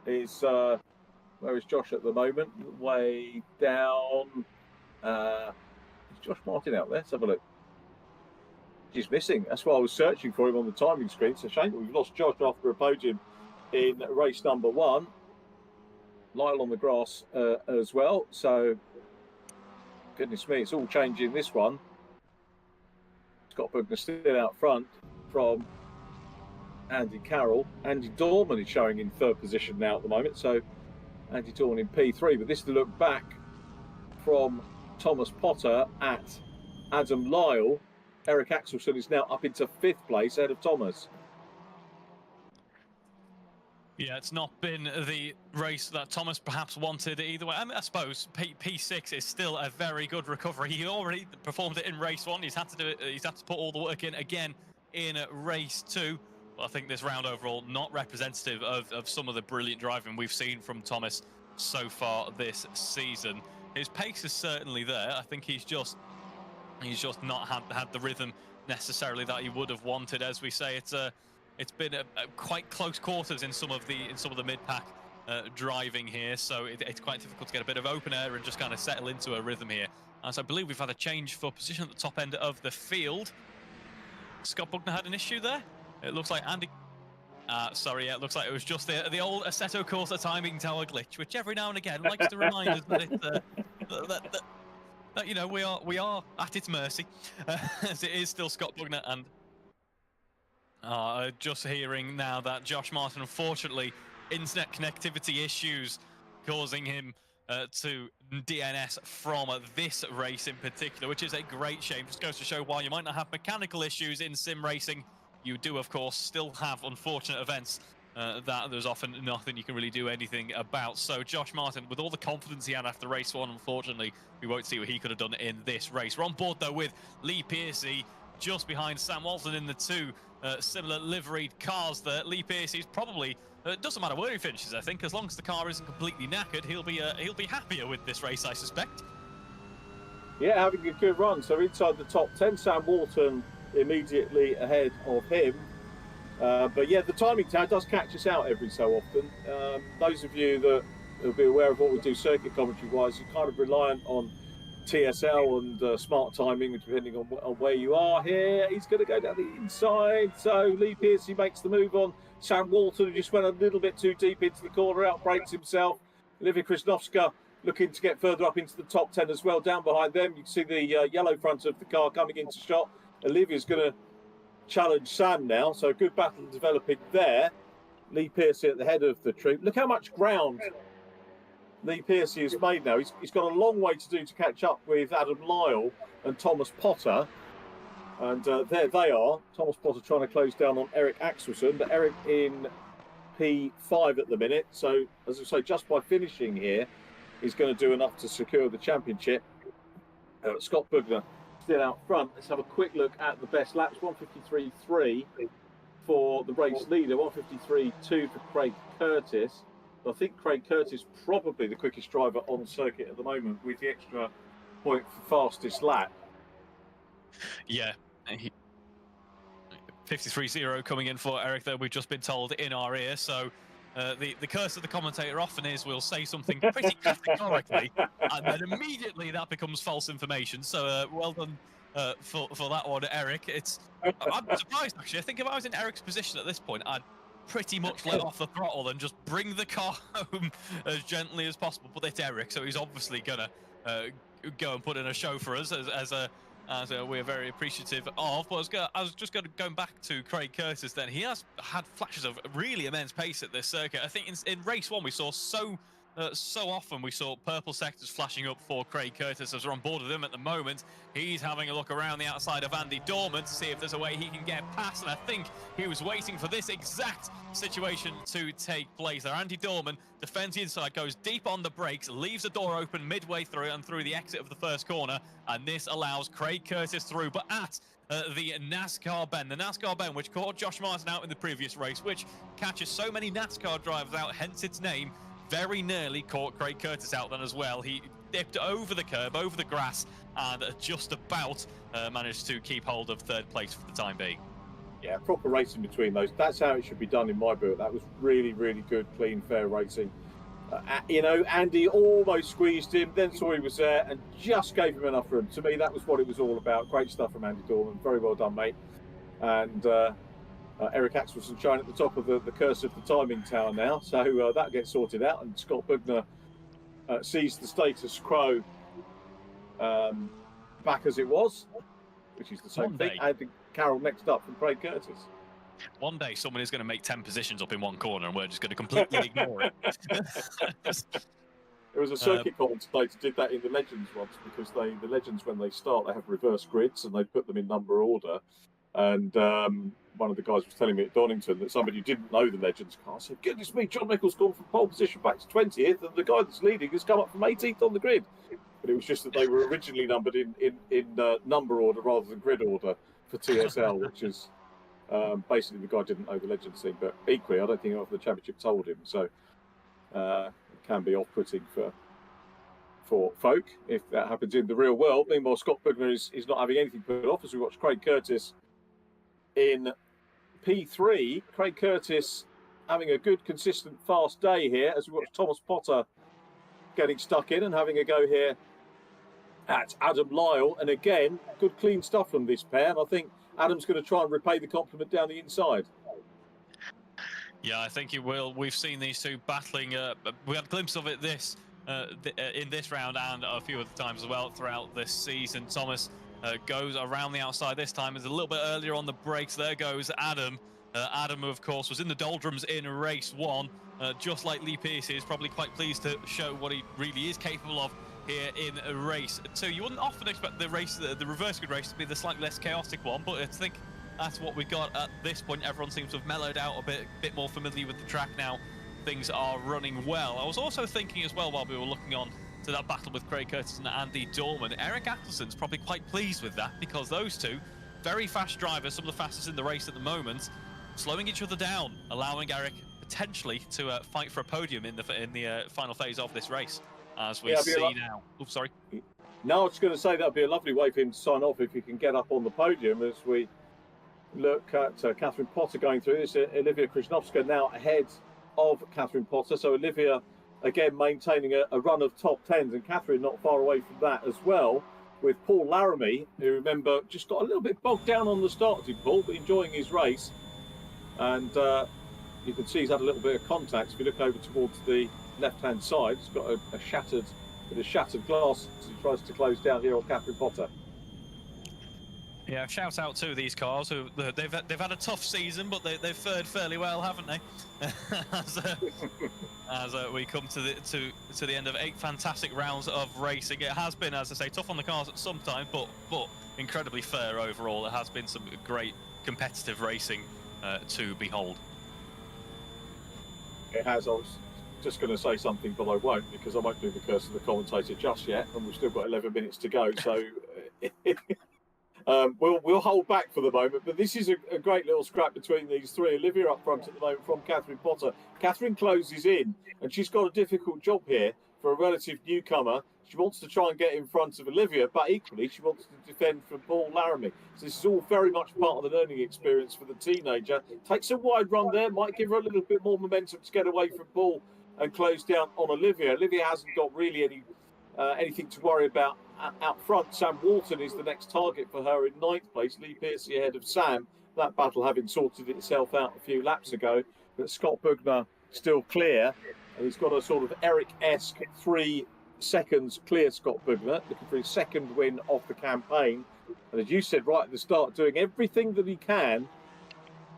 is, where is Josh at the moment? Way down. Is Josh Martin out there? Let's have a look. He's missing. That's why I was searching for him on the timing screen. It's a shame that we've lost Josh after a podium in race number 1. Lyle on the grass as well. So, goodness me, it's all changing this one. Scott Bugner still out front from Andy Carroll. Andy Dorman is showing in 3rd position now at the moment. So, Andy Dorman in P3. But this is the look back from Thomas Potter at Adam Lyle. Eric Axelson is now up into 5th place ahead of Thomas. Yeah, it's not been the race that Thomas perhaps wanted either way. I mean, I suppose P6 is still a very good recovery. He already performed it in race 1. He's had to do it. He's had to put all the work in again in race 2. But I think this round overall not representative of some of the brilliant driving we've seen from Thomas so far this season. His pace is certainly there. I think he's just not had the rhythm necessarily that he would have wanted. As we say, it's been a quite close quarters in some of the mid-pack driving here, so it's quite difficult to get a bit of open air and just kind of settle into a rhythm here. As I believe we've had a change for position at the top end of the field. Scott Bugner had an issue there. It looks like Andy. Sorry, yeah, it looks like it was just the old Assetto Corsa timing tower glitch, which every now and again likes to remind us that that you know we are at its mercy, as it is still Scott Bugner. And just hearing now that Josh Martin, unfortunately, internet connectivity issues causing him to DNS from this race in particular, which is a great shame. Just goes to show why you might not have mechanical issues in sim racing. You do, of course, still have unfortunate events that there's often nothing you can really do anything about. So Josh Martin, with all the confidence he had after race 1, unfortunately, we won't see what he could have done in this race. We're on board, though, with Lee Pearcey just behind Sam Walton in the 2 similar liveried cars there. Lee Pearcey's probably, doesn't matter where he finishes, I think, as long as the car isn't completely knackered, he'll be happier with this race, I suspect. Yeah, having a good run. So inside the top 10, Sam Walton immediately ahead of him. But yeah, the timing tag does catch us out every so often. Those of you that will be aware of what we do circuit commentary wise, you're kind of reliant on TSL and smart timing, depending on where you are here. He's going to go down the inside. So Lee Pearcey makes the move on Sam Walton, who just went a little bit too deep into the corner, outbrakes himself. Olivia Krasnowska looking to get further up into the top 10 as well. Down behind them, you can see the yellow front of the car coming into shot. Olivia's going to challenge Sam now, so good battle developing there. Lee Pearcey at the head of the troop. Look how much ground Lee Pearcey has made now. He's got a long way to do to catch up with Adam Lyle and Thomas Potter. And there they are. Thomas Potter trying to close down on Eric Axelson, but Eric in P5 at the minute. So, as I say, just by finishing here, he's going to do enough to secure the championship. Scott Bugner still out front. Let's have a quick look at the best laps. 153.3 for the race leader, 153.2 for Craig Curtis. I think Craig Curtis probably the quickest driver on circuit at the moment, with the extra point for fastest lap. Yeah, 53.0 coming in for Eric there, we've just been told in our ear. So the curse of the commentator often is we'll say something pretty categorically and then immediately that becomes false information. So well done for that one, Eric. I'm surprised, actually. I think if I was in Eric's position at this point, I'd pretty much let off the throttle and just bring the car home as gently as possible. But it's Eric, so he's obviously gonna go and put in a show for us as we're very appreciative of. But I was just going back to Craig Curtis. Then he has had flashes of really immense pace at this circuit. I think in race 1 we saw so often we saw purple sectors flashing up for Craig Curtis as we're on board with him at the moment. He's having a look around the outside of Andy Dorman to see if there's a way he can get past, and I think he was waiting for this exact situation to take place there. Andy Dorman defends the inside, goes deep on the brakes, leaves the door open midway through and through the exit of the first corner, and this allows Craig Curtis through, but at the NASCAR bend, which caught Josh Martin out in the previous race, which catches so many NASCAR drivers out, hence its name. Very nearly caught Craig Curtis out then as well. He dipped over the curb, over the grass, and just about managed to keep hold of 3rd place for the time being. Yeah, proper racing between those. That's how it should be done in my book. That was really, really good, clean, fair racing. Andy almost squeezed him, then saw he was there and just gave him enough room. To me, that was what it was all about. Great stuff from Andy Dorman. Very well done, mate. And Eric Axelson showing at the top of the curse of the timing tower now, so that gets sorted out, and Scott Bugner sees the status quo back as it was, which is the same thing. And Carroll next up from Craig Curtis. One day someone is going to make 10 positions up in one corner and we're just going to completely ignore it. There was a circuit commentator did that in the Legends once, because the Legends, when they start, they have reverse grids and they put them in number order. And one of the guys was telling me at Donington that somebody who didn't know the Legends car said, "Goodness me, John Nichols gone from pole position back to 20th, and the guy that's leading has come up from 18th on the grid." But it was just that they were originally numbered in number order rather than grid order for TSL, which is basically the guy didn't know the Legends thing. But equally, I don't think the championship told him, so it can be off-putting for folk if that happens in the real world. Meanwhile, Scott Bugner is not having anything put off as we watch Craig Curtis in P3. Craig Curtis having a good, consistent, fast day here as we watch Thomas Potter getting stuck in and having a go here at Adam Lyle. And again, good, clean stuff from this pair. And I think Adam's going to try and repay the compliment down the inside. Yeah, I think he will. We've seen these two battling. We had a glimpse of it in this round and a few other times as well throughout this season. Thomas goes around the outside this time. Is a little bit earlier on the brakes. There goes Adam. Adam, of course, was in the doldrums in race 1. Just like Lee Pearce is probably quite pleased to show what he really is capable of here in race 2. You wouldn't often expect the reverse grid race to be the slightly less chaotic one, but I think that's what we got at this point. Everyone seems to have mellowed out a bit more familiar with the track now. Things are running well. I was also thinking as well, while we were looking on to that battle with Craig Curtis and Andy Dorman, Eric Axelson's probably quite pleased with that, because those two very fast drivers, some of the fastest in the race at the moment, slowing each other down, allowing Eric potentially to fight for a podium in the final phase of this race, as we see now. Oops, sorry. No, I was going to say that'd be a lovely way for him to sign off if he can get up on the podium, as we look at Catherine Potter going through this. Olivia Krishnovska now ahead of Catherine Potter, so Olivia again maintaining a run of top 10s, and Catherine not far away from that as well, with Paul Laramie, who, remember, just got a little bit bogged down on the start, did Paul, but enjoying his race. And you can see he's had a little bit of contact. If you look over towards the left-hand side, he's got a shattered glass as he tries to close down here on Catherine Potter. Yeah, shout out to these cars who they've had a tough season, but they've fared fairly well, haven't they? as we come to the end of 8 fantastic rounds of racing. It has been, as I say, tough on the cars at some time, but incredibly fair overall. It has been some great competitive racing to behold. It has. I was just going to say something, but I won't, because I won't do the curse of the commentator just yet, and we've still got 11 minutes to go. So we'll hold back for the moment. But this is a great little scrap between these three. Olivia up front at the moment from Catherine Potter. Catherine closes in, and she's got a difficult job here for a relative newcomer. She wants to try and get in front of Olivia, but equally she wants to defend from Paul Laramie. So this is all very much part of the learning experience for the teenager. Takes a wide run there, might give her a little bit more momentum to get away from Paul and close down on Olivia. Olivia hasn't got really anything to worry about out front. Sam Walton is the next target for her in 9th place. Lee Pearcey ahead of Sam. That battle having sorted itself out a few laps ago. but Scott Bugner still clear. And he's got a sort of Eric-esque 3 seconds clear Scott Bugner, looking for his second win of the campaign. And as you said right at the start, doing everything that he can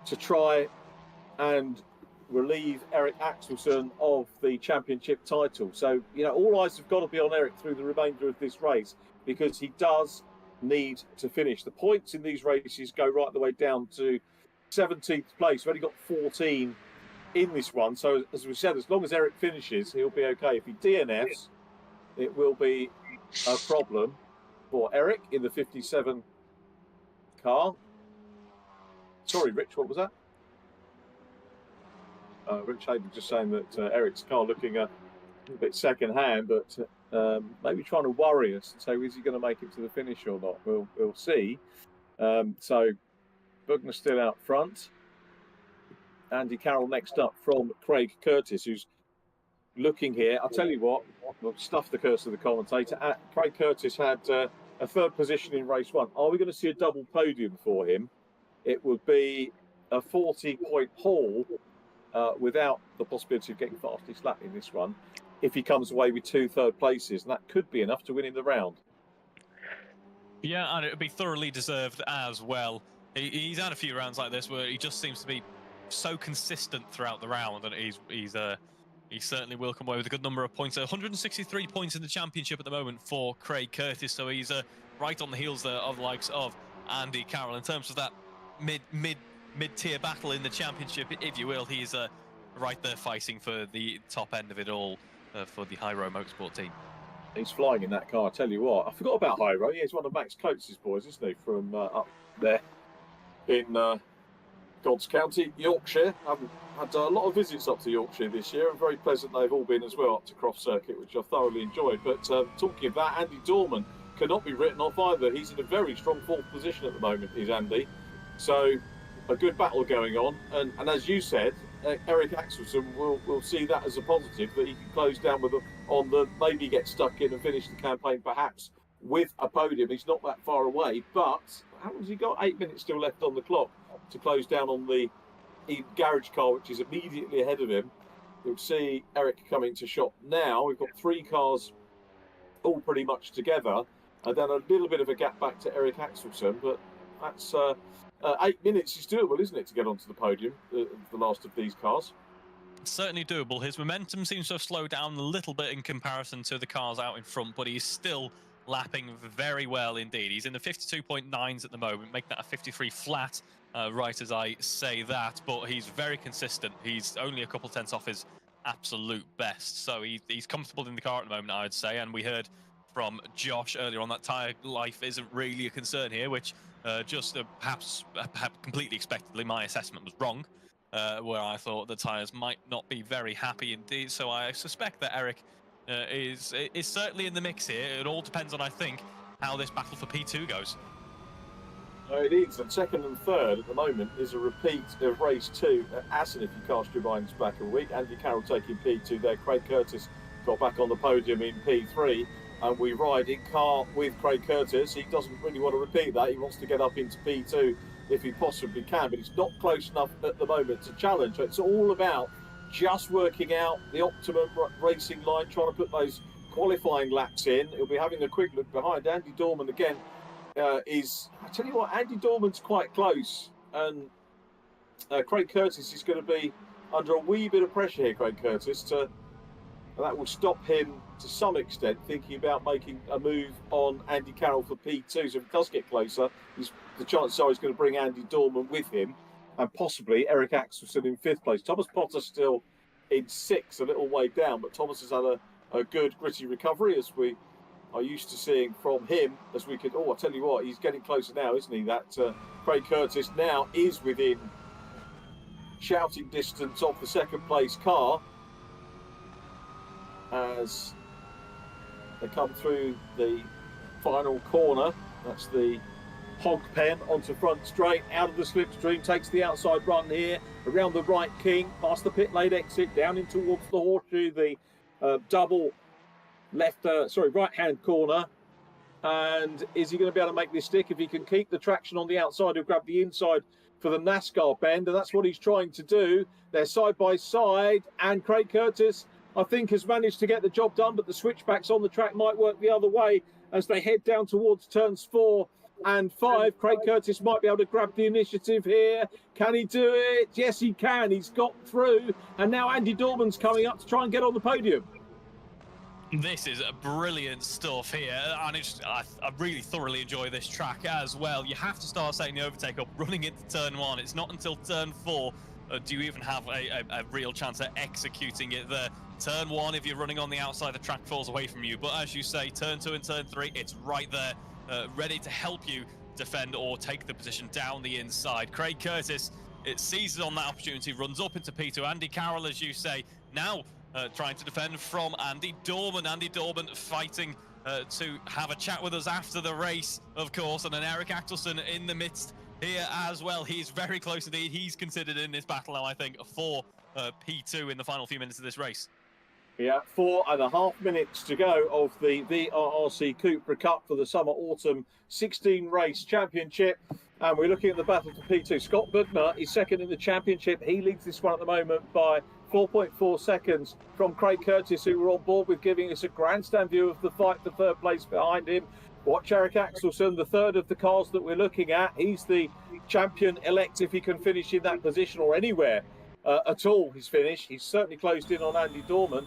to try and relieve Eric Axelsson of the championship title. So, all eyes have got to be on Eric through the remainder of this race, because he does need to finish. The points in these races go right the way down to 17th place. We've only got 14 in this one. So, as we said, as long as Eric finishes, he'll be okay. If he DNFs, it will be a problem for Eric in the 57 car. Sorry, Rich, what was that? Rich Hayden just saying that Eric's car looking a bit second-hand, but maybe trying to worry us and say, is he going to make it to the finish or not? We'll see. So Bugner's still out front. Andy Carroll next up from Craig Curtis, who's looking here. I'll tell you what, we'll stuff the curse of the commentator. Craig Curtis had a third position in race 1. Are we going to see a double podium for him? It would be a 40-point haul without the possibility of getting fastest lap in this one, if he comes away with 2 third places, and that could be enough to win in the round. Yeah, and it would be thoroughly deserved as well. He's had a few rounds like this where he just seems to be so consistent throughout the round, and he certainly will come away with a good number of points. 163 points in the championship at the moment for Craig Curtis, so he's right on the heels there of the likes of Andy Carroll in terms of that mid-tier battle in the championship, if you will. He's right there fighting for the top end of it all for the Hyro Motorsport team. He's flying in that car, I tell you what. I forgot about Hyro. Yeah, he's one of Max Coates' boys, isn't he, from up there in God's County, Yorkshire. I've had a lot of visits up to Yorkshire this year, and very pleasant they've all been as well, up to Croft Circuit, which I've thoroughly enjoyed. But talking of that, Andy Dorman cannot be written off either. He's in a very strong 4th position at the moment, is Andy. So a good battle going on, and as you said, Eric Axelsson will see that as a positive, that he can close down with on the maybe get stuck in and finish the campaign perhaps with a podium. He's not that far away, but how has he got? 8 minutes still left on the clock to close down on the garage car, which is immediately ahead of him. You'll see Eric coming to shot now. We've got 3 cars all pretty much together, and then a little bit of a gap back to Eric Axelsson, but that's 8 minutes is doable, isn't it, to get onto the podium, the last of these cars? Certainly doable. His momentum seems to have slowed down a little bit in comparison to the cars out in front, but he's still lapping very well indeed. He's in the 52.9s at the moment, make that a 53 flat, right as I say that, but he's very consistent. He's only a couple tenths off his absolute best, so he's comfortable in the car at the moment, I would say. And we heard from Josh earlier on that tyre life isn't really a concern here, which perhaps completely expectedly, my assessment was wrong, where I thought the tyres might not be very happy indeed. So I suspect that Eric is certainly in the mix here. It all depends on, I think, how this battle for P2 goes. It is, and 2nd and 3rd at the moment is a repeat of race 2 at Assen, if you cast your minds back a week. Andy Carroll taking P2 there. Craig Curtis got back on the podium in P3. And we ride in car with Craig Curtis. He doesn't really want to repeat that. He wants to get up into P2 if he possibly can, but it's not close enough at the moment to challenge. So it's all about just working out the optimum racing line, trying to put those qualifying laps in. He'll be having a quick look behind. Andy Dorman again I tell you what, Andy Dorman's quite close, and Craig Curtis is going to be under a wee bit of pressure here, Craig Curtis, and that will stop him to some extent thinking about making a move on Andy Carroll for P2. So if it does get closer, the chances are he's going to bring Andy Dorman with him, and possibly Eric Axelsson in 5th place. Thomas Potter still in 6th, a little way down, but Thomas has had a good gritty recovery, as we are used to seeing from him. As we could, I tell you what, he's getting closer now, isn't he? That Craig Curtis now is within shouting distance of the 2nd place car as they come through the final corner. That's the hog pen onto front straight, out of the slipstream, takes the outside run here, around the right king, past the pit lane exit, down in towards the horseshoe, the double right-hand corner. And is he going to be able to make this stick? If he can keep the traction on the outside, he'll grab the inside for the NASCAR bend, and that's what he's trying to do. They're side by side, and Craig Curtis, I think, has managed to get the job done, but the switchbacks on the track might work the other way as they head down towards turns 4 and 5. Craig Curtis might be able to grab the initiative here. Can he do it? Yes, he can. He's got through, and now Andy Dorman's coming up to try and get on the podium. This is brilliant stuff here, and I really thoroughly enjoy this track as well. You have to start setting the overtake up, running into turn 1. It's not until turn 4 do you even have a real chance at executing it there. Turn 1, if you're running on the outside, the track falls away from you. But as you say, turn 2 and turn 3, it's right there, ready to help you defend or take the position down the inside. Craig Curtis, it seizes on that opportunity, runs up into P2. Andy Carroll, as you say, now trying to defend from Andy Dorman. Andy Dorman fighting to have a chat with us after the race, of course, and then Eric Axelsen in the midst here as well. He's very close indeed. He's considered in this battle now, I think, for P2 in the final few minutes of this race. Yeah, 4.5 minutes to go of the VRRC Cupra Cup for the Summer-Autumn 16 race championship. And we're looking at the battle for P2. Scott Bugner is second in the championship. He leads this one at the moment by 4.4 seconds from Craig Curtis, who were on board with giving us a grandstand view of the fight for third place behind him. Watch Eric Axelsen, the third of the cars that we're looking at. He's the champion-elect if he can finish in that position or anywhere at all. His finish. He's certainly closed in on Andy Dorman.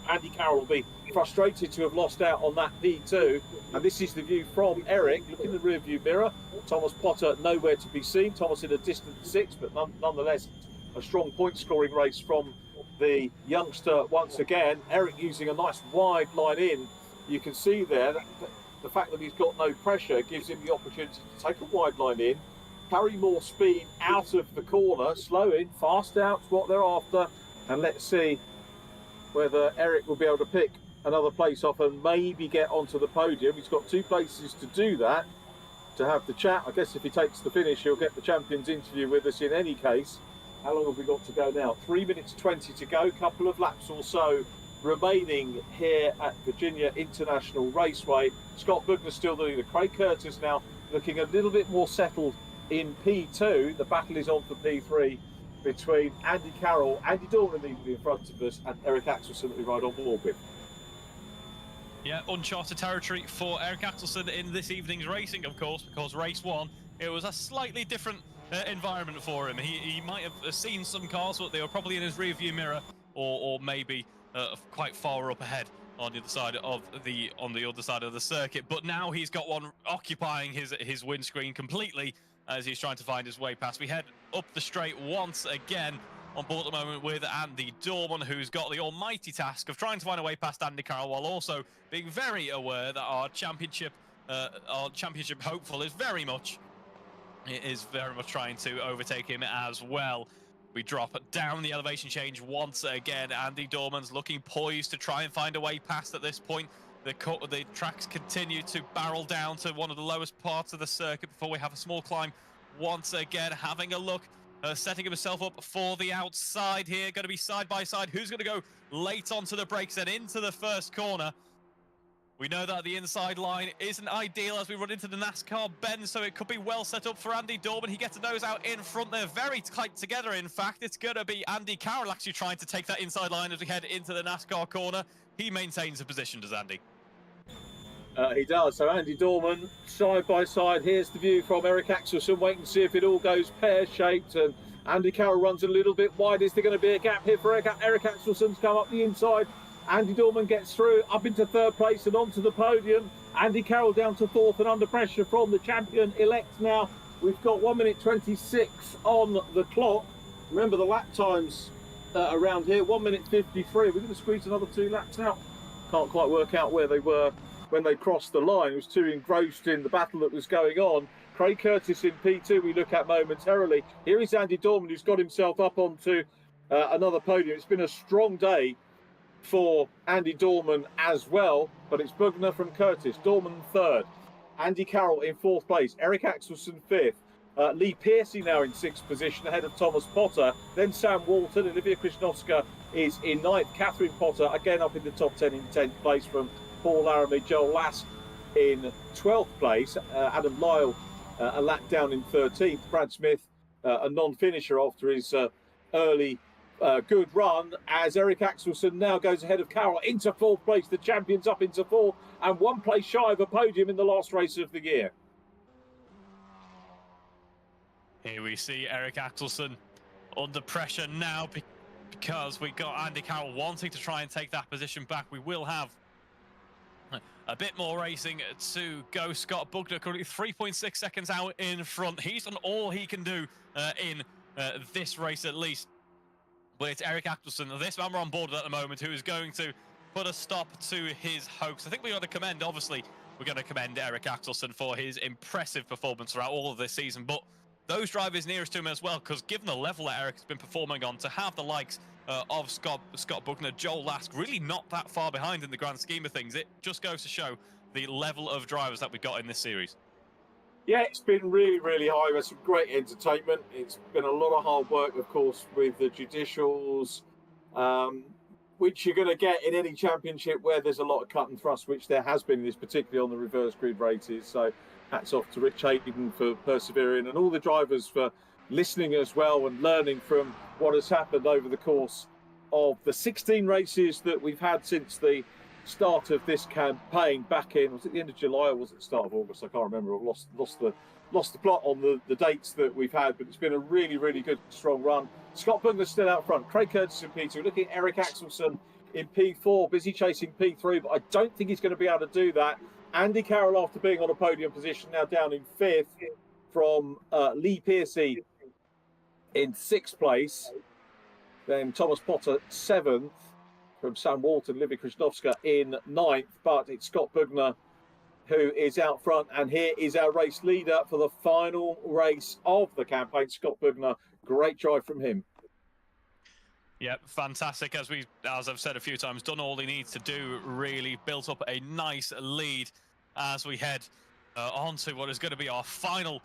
Andy Carroll will be frustrated to have lost out on that P2. And this is the view from Eric. Look in the rear view mirror. Thomas Potter nowhere to be seen. Thomas in a distant 6, but nonetheless a strong point scoring race from the youngster once again. Eric using a nice wide line in. You can see there that the fact that he's got no pressure gives him the opportunity to take a wide line in, carry more speed out of the corner, slow in, fast out's what they're after. And let's see whether Eric will be able to pick another place off and maybe get onto the podium. He's got 2 places to do that, to have the chat. I guess if he takes the finish, he'll get the champion's interview with us in any case. How long have we got to go now? 3 minutes 20 to go, couple of laps or so remaining here at Virginia International Raceway. Scott Bugner still doing it. Craig Curtis now looking a little bit more settled in P2. The battle is on for P3 between Andy Carroll, Andy Dorman immediately in front of us, and Eric Axelsen that we ride on board with. Yeah, uncharted territory for Eric Axelsen in this evening's racing, of course, because race 1, it was a slightly different environment for him. He might have seen some cars, but they were probably in his rear view mirror, or maybe quite far up ahead on the other side of the circuit. But now he's got one occupying his windscreen completely as he's trying to find his way past. We head up the straight once again on board at the moment with Andy Dorman, who's got the almighty task of trying to find a way past Andy Carroll, while also being very aware that our championship hopeful is very much trying to overtake him as well. We drop down the elevation change once again. Andy Dorman's looking poised to try and find a way past at this point. The tracks continue to barrel down to one of the lowest parts of the circuit before we have a small climb once again. Having a look, setting himself up for the outside here. Going to be side by side. Who's going to go late onto the brakes and into the first corner? We know that the inside line isn't ideal as we run into the NASCAR bend, so it could be well set up for Andy Dorman. He gets a nose out in front. They're very tight together, in fact. It's going to be Andy Carroll actually trying to take that inside line as we head into the NASCAR corner. He maintains the position, does Andy? He does. So Andy Dorman, side by side. Here's the view from Eric Axelsen. Wait and see if it all goes pear-shaped. And Andy Carroll runs a little bit wide. Is there going to be a gap here for Eric Axelsen to come up the inside? Andy Dorman gets through, up into third place and onto the podium. Andy Carroll down to fourth and under pressure from the champion-elect now. We've got 1 minute 26 on the clock. Remember the lap times around here, 1 minute 53. We're going to squeeze another 2 laps out. Can't quite work out where they were when they crossed the line. It was too engrossed in the battle that was going on. Craig Curtis in P2 we look at momentarily. Here is Andy Dorman, who's got himself up onto another podium. It's been a strong day for Andy Dorman as well, but it's Bugner from Curtis, Dorman third, Andy Carroll in fourth place, Eric Axelsen fifth, Lee Piercy now in sixth position ahead of Thomas Potter, then Sam Walton. Olivia Krishnowska is in ninth, Catherine Potter again up in the top 10 in 10th place from Paul Laramie, Joel Lass in 12th place, Adam Lyle a lap down in 13th, Brad Smith a non-finisher after his early good run, as Eric Axelsen now goes ahead of Carroll into 4th place. The champion's up into 4 and 1 place shy of a podium in the last race of the year. Here we see Eric Axelsen under pressure now because we got Andy Carroll wanting to try and take that position back. We will have a bit more racing to go. Scott Bugner currently 3.6 seconds out in front. He's done all he can do in this race at least. But it's Eric Axelsen, this man we're on board at the moment, who is going to put a stop to his hoax. I think we're going to commend, obviously, we're going to commend Eric Axelsen for his impressive performance throughout all of this season. But those drivers nearest to him as well, because given the level that Eric has been performing on, to have the likes of Scott Bugner, Joel Lask, really not that far behind in the grand scheme of things. It just goes to show the level of drivers that we've got in this series. Yeah, it's been really, really high. It's some great entertainment. It's been a lot of hard work, of course, with the judicials, which you're going to get in any championship where there's a lot of cut and thrust, which there has been, this particularly on the reverse grid races. So hats off to Rich Hayden for persevering, and all the drivers for listening as well and learning from what has happened over the course of the 16 races that we've had since the start of this campaign back in, was it the end of July or was it the start of August? I can't remember. I've lost the plot on the dates that we've had, but it's been a really, really good, strong run. Scott Bugner's still out front. Craig Curtis in P2. Looking at Eric Axelsen in P4, busy chasing P3, but I don't think he's going to be able to do that. Andy Carroll, after being on a podium position, now down in 5th from Lee Pearcey in 6th place. Then Thomas Potter 7th from Sam Walton, Livy Krzyznowska in 9th. But it's Scott Bugner who is out front. And here is our race leader for the final race of the campaign. Scott Bugner, great drive from him. Yeah, fantastic. As I've said a few times, done all he needs to do, really built up a nice lead as we head on to what is going to be our final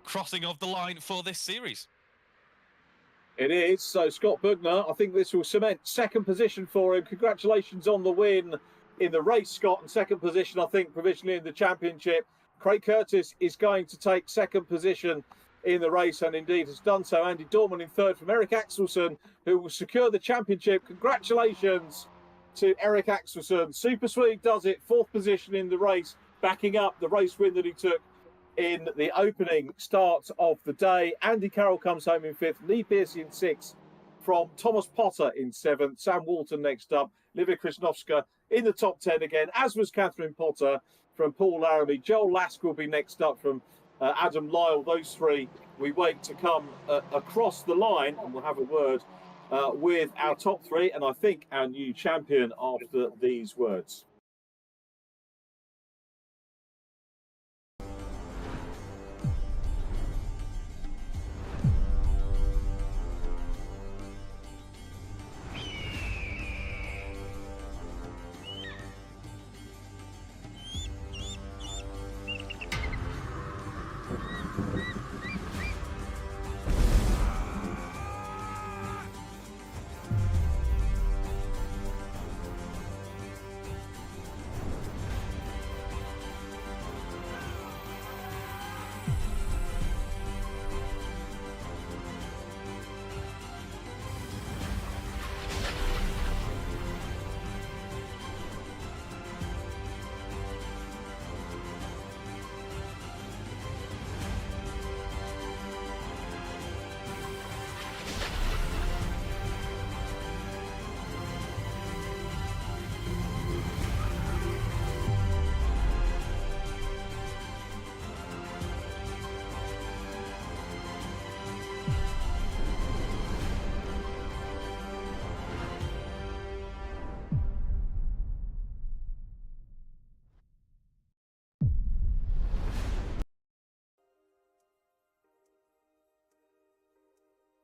crossing of the line for this series. It is. So Scott Bugner, I think this will cement 2nd position for him. Congratulations on the win in the race, Scott, and 2nd position, I think, provisionally in the championship. Craig Curtis is going to take 2nd position in the race, and indeed has done so. Andy Dorman in 3rd from Eric Axelsen, who will secure the championship. Congratulations to Eric Axelsen. Super Swede does it, 4th position in the race, backing up the race win that he took in the opening start of the day. Andy Carroll comes home in 5th, Lee Pearcey in 6th from Thomas Potter in 7th, Sam Walton next up, Livia Krzyznowska in the top 10 again, as was Catherine Potter from Paul Laramie. Joel Lask will be next up from Adam Lyle. Those three we wait to come across the line, and we'll have a word with our top 3 and I think our new champion after these words.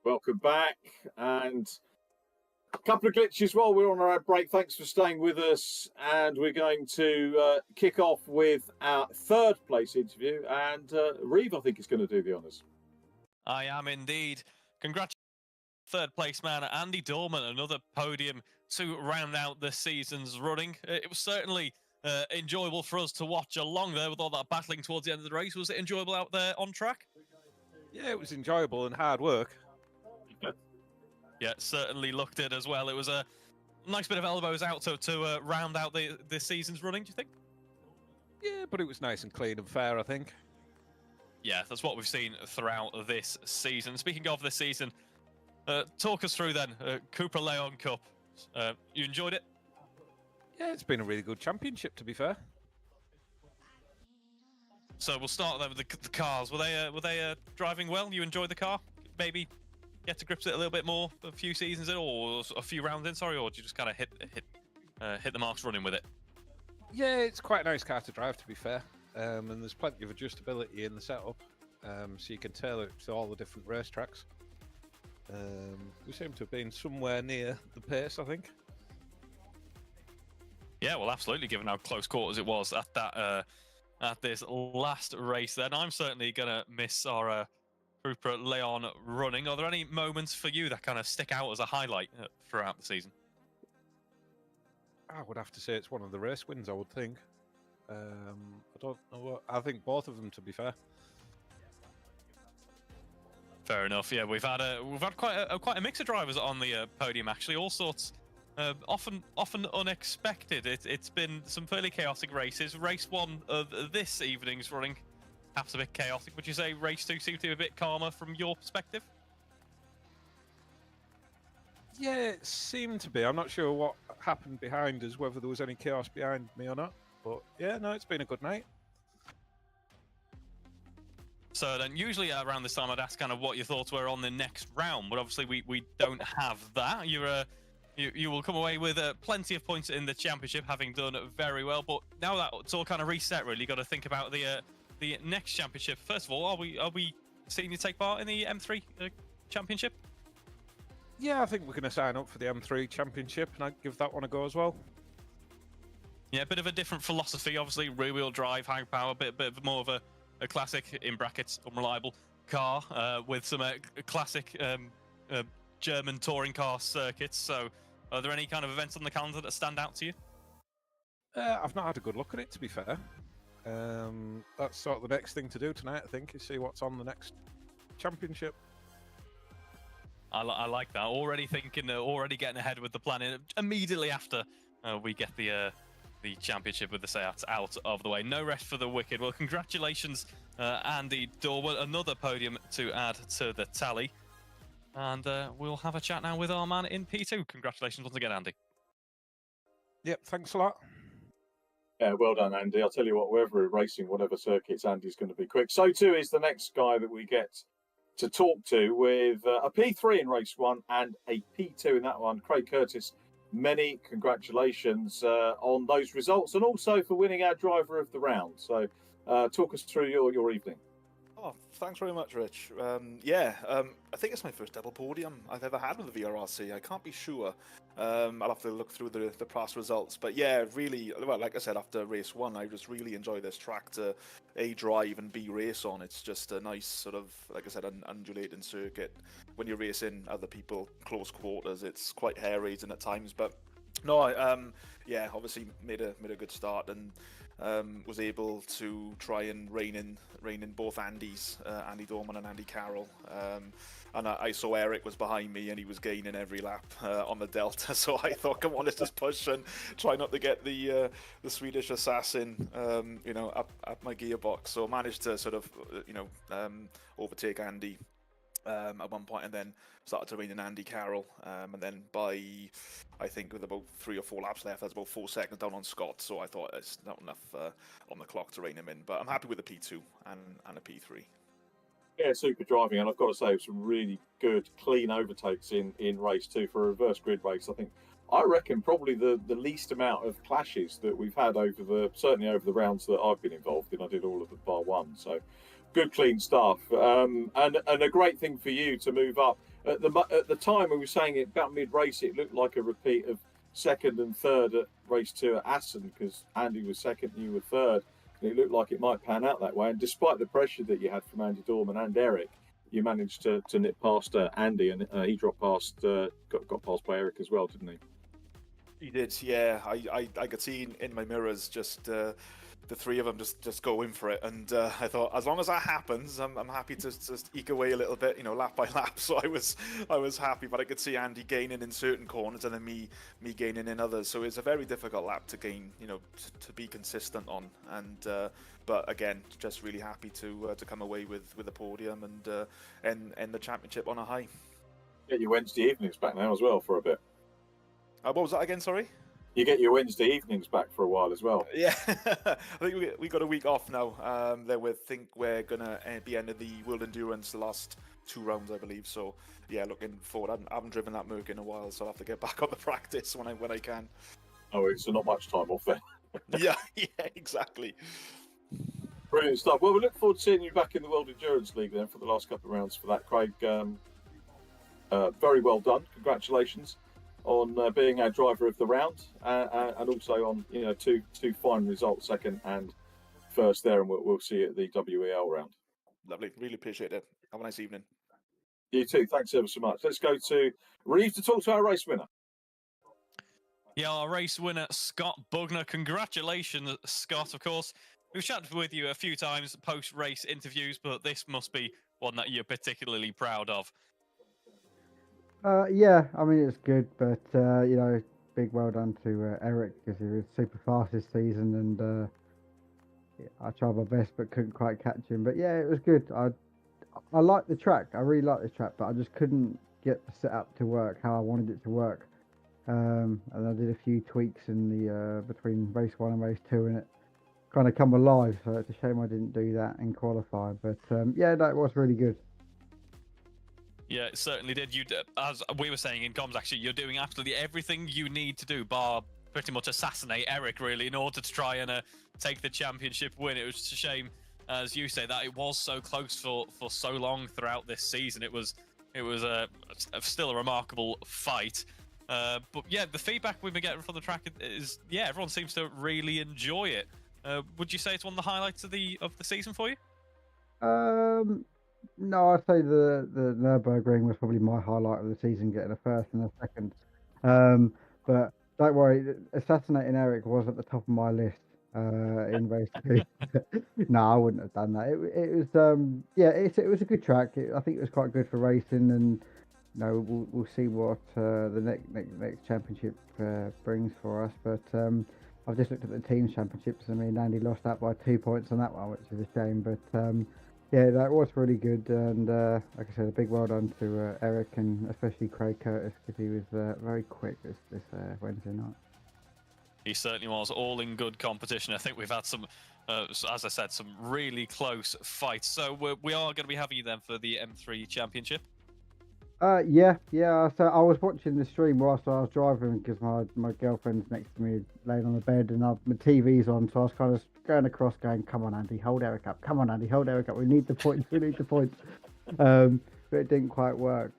Welcome back, and a couple of glitches while we're on our ad break. Thanks for staying with us, and we're going to kick off with our 3rd place interview, and Reeve, I think, is going to do the honours. I am indeed. Congratulations, 3rd place man Andy Dorman, another podium to round out the season's running. It was certainly enjoyable for us to watch along there with all that battling towards the end of the race. Was it enjoyable out there on track? Yeah, it was enjoyable and hard work. Yeah, certainly looked it as well. It was a nice bit of elbows out to round out the season's running, do you think? Yeah, but it was nice and clean and fair, I think. Yeah, that's what we've seen throughout this season. Speaking of this season, talk us through then, Cupra Leon Cup. You enjoyed it? Yeah, it's been a really good championship, to be fair. So we'll start then with the cars. Were they driving well? You enjoyed the car? Maybe get to grips with it a little bit more a few seasons in, or a few rounds in, sorry, or did you just kind of hit the marks running with it? Yeah, it's quite a nice car to drive, to be fair. And there's plenty of adjustability in the setup, so you can tailor it to all the different racetracks. We seem to have been somewhere near the pace, I think. Yeah, well, absolutely. Given how close quarters it was at this last race, then I'm certainly gonna miss our Cupra Leon running. Are there any moments for you that kind of stick out as a highlight throughout the season? I would have to say it's one of the race wins, I would think. I don't know what. I think both of them, to be fair. Fair enough. Yeah, we've had quite a mix of drivers on the podium. Actually, all sorts. Often unexpected. It's been some fairly chaotic races. Race 1 of this evening's running, perhaps a bit chaotic. Would you say race 2 seemed to be a bit calmer from your perspective? Yeah, it seemed to be. I'm not sure what happened behind us, whether there was any chaos behind me or not. But yeah, no, it's been a good night. So then, usually around this time, I'd ask kind of what your thoughts were on the next round, but obviously we don't have that. You will come away with plenty of points in the championship, having done very well. But now that it's all kind of reset, really, you got to think about the next championship. First of all, are we seeing you take part in the M3 championship? Yeah, I think we're going to sign up for the M3 championship, and I'd give that one a go as well. Yeah, a bit of a different philosophy, obviously. Rear-wheel drive, high power, bit more of a classic, in brackets, unreliable car with some classic German touring car circuits. So, are there any kind of events on the calendar that stand out to you? I've not had a good look at it, to be fair. That's sort of the next thing to do tonight, I think, is see what's on the next championship. I like that. Already thinking, already getting ahead with the planning immediately after we get the championship with the Seat out of the way. No rest for the wicked. Well, congratulations, Andy Dorwell. Another podium to add to the tally. And we'll have a chat now with our man in P2. Congratulations once again, Andy. Yep, thanks a lot. Yeah, well done, Andy. I'll tell you what, wherever we're racing, whatever circuits, Andy's going to be quick. So too is the next guy that we get to talk to, with a P3 in race 1 and a P2 in that one. Craig Curtis, many congratulations on those results, and also for winning our driver of the round. So talk us through your evening. Oh, thanks very much, Rich. I think it's my first double podium I've ever had with the VRRC. I can't be sure. I'll have to look through the past results. But yeah, really, well, like I said, after race 1, I just really enjoy this track to A, drive, and B, race on. It's just a nice sort of, like I said, an undulating circuit. When you're racing other people, close quarters, it's quite hair-raising at times. But no, obviously made a good start, and was able to try and rein in both Andys, Andy Dorman and Andy Carroll. And I saw Eric was behind me, and he was gaining every lap on the Delta. So I thought, come on, let's just push and try not to get the Swedish assassin, up my gearbox. So I managed to sort of, overtake Andy at one point, and then started to rein in Andy Carroll, and then by, I think, with about 3 or 4 laps left, that's about 4 seconds down on Scott. So I thought it's not enough on the clock to rein him in, but I'm happy with the P2 and a P3. Yeah, super driving, and I've got to say, some really good, clean overtakes in race 2 for a reverse grid race. I reckon probably the least amount of clashes that we've had certainly over the rounds that I've been involved in. I did all of the bar 1, so good, clean stuff, and a great thing for you to move up. At the time we were saying it about mid-race, it looked like a repeat of 2nd and 3rd at race 2 at Assen, because Andy was 2nd and you were 3rd. And it looked like it might pan out that way. And despite the pressure that you had from Andy Dorman and Eric, you managed to nip past Andy, and he dropped past, got passed by Eric as well, didn't he? He did, yeah. I could see in my mirrors just the three of them just go in for it, and I thought as long as that happens, I'm happy to just eke away a little bit, lap by lap. So I was happy, but I could see Andy gaining in certain corners and then me gaining in others. So it's a very difficult lap to gain, to be consistent on. And but again, just really happy to come away with a podium and end the championship on a high. Get your Wednesday evenings back now as well for a bit. What was that again? Sorry. You get your Wednesday evenings back for a while as well. Yeah, I think we got a week off now. Then we think we're gonna be ending the World Endurance the last 2 rounds, I believe. So yeah, looking forward. I haven't driven that Merc in a while, so I'll have to get back on the practice when I can. Oh, so not much time off then. yeah, exactly. Brilliant stuff. Well, we look forward to seeing you back in the World Endurance League then for the last couple of rounds for that, Craig. Very well done. Congratulations on being our driver of the round, and also on two fine results, second and first there, and we'll see you at the WEL round. Lovely, really appreciate it. Have a nice evening. You too. Thanks ever so much. Let's go to Reeve to talk to our race winner. Yeah, our race winner, Scott Bugner. Congratulations, Scott. Of course, we've chatted with you a few times post-race interviews, but this must be one that you're particularly proud of. Yeah, I mean, it's good, but, big well done to Eric, because he was super fast this season, and I tried my best, but couldn't quite catch him. But yeah, it was good. I like the track. I really like this track, but I just couldn't get the setup to work how I wanted it to work. And I did a few tweaks in the between race 1 and race 2, and it kind of come alive. So it's a shame I didn't do that in qualify. But yeah, that was really good. Yeah, it certainly did. As we were saying in comms, actually, you're doing absolutely everything you need to do, bar pretty much assassinate Eric, really, in order to try and take the championship win. It was just a shame, as you say, that it was so close for so long throughout this season. It was still a remarkable fight. But yeah, the feedback we've been getting from the track is, yeah, everyone seems to really enjoy it. Would you say it's one of the highlights of the season for you? No, I'd say the Nurburgring was probably my highlight of the season, getting a first and a second. But don't worry, assassinating Eric was at the top of my list in race 2. No, I wouldn't have done that. It was it was a good track. I think it was quite good for racing, and we'll see what the next championship brings for us. But I've just looked at the team championships. I mean, Andy lost that by 2 points on that one, which is a shame. But yeah, that was really good, and like I said, a big well done to Eric, and especially Craig Curtis, because he was very quick this Wednesday night. He certainly was, all in good competition. I think we've had some, as I said, some really close fights. So we are going to be having you then for the M3 Championship. Yeah. So I was watching the stream whilst I was driving, because my girlfriend's next to me, laying on the bed, and my TV's on, so I was kind of going across, going, "Come on, Andy, hold Eric up. Come on, Andy, hold Eric up. We need the points. We need the points." But it didn't quite work.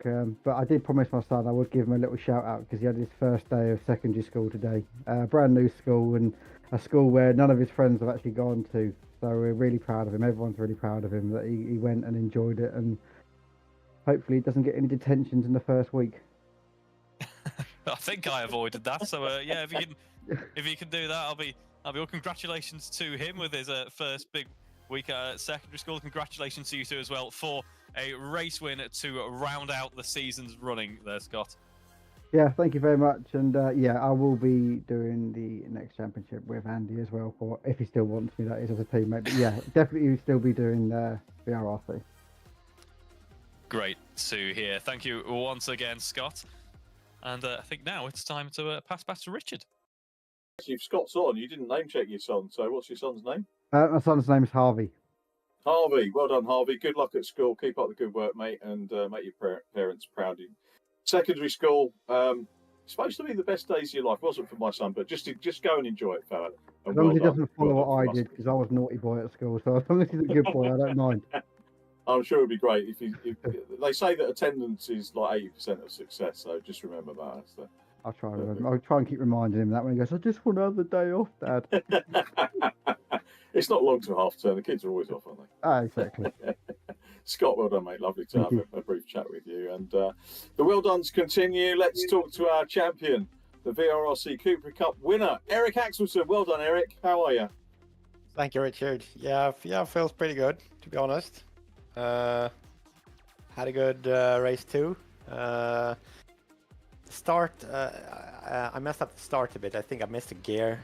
But I did promise my son I would give him a little shout out, because he had his first day of secondary school today. Brand new school, and a school where none of his friends have actually gone to. So we're really proud of him. Everyone's really proud of him that he went and enjoyed it, and hopefully he doesn't get any detentions in the first week. I think I avoided that. So yeah, if you can do that, I'll be all congratulations to him with his first big week at secondary school. Congratulations to you too as well for a race win to round out the season's running there, Scott. Yeah, thank you very much. And yeah, I will be doing the next championship with Andy as well, for if he still wants me, that is, as a teammate. But yeah, definitely still be doing VRRC. Great to hear. Thank you once again, Scott. And I think now it's time to pass back to Richard. If Scott's on, you didn't name check your son, so what's your son's name? My son's name is Harvey. Harvey, well done, Harvey. Good luck at school. Keep up the good work, mate, and make your parents proud of you. Secondary school, supposed to be the best days of your life. Wasn't for my son, but just go and enjoy it, fella. As long as he doesn't follow what I did, because I was a naughty boy at school, so as long as he's a good boy, I don't mind. I'm sure it'd be great if they say that attendance is like 80% of success, so just remember that. So. I'll try and keep reminding him that when he goes, "I just want another day off, Dad." It's not long to half term. The kids are always off, aren't they? Ah, exactly. Scott, well done, mate. Lovely to have a brief chat with you. And the well dones continue. Let's talk to our champion, the VRRC Cupra Cup winner, Eric Axelson. Well done, Eric. How are you? Thank you, Richard. Yeah, feels pretty good, to be honest. Had a good race too. Start, I messed up the start a bit. I think I missed a gear,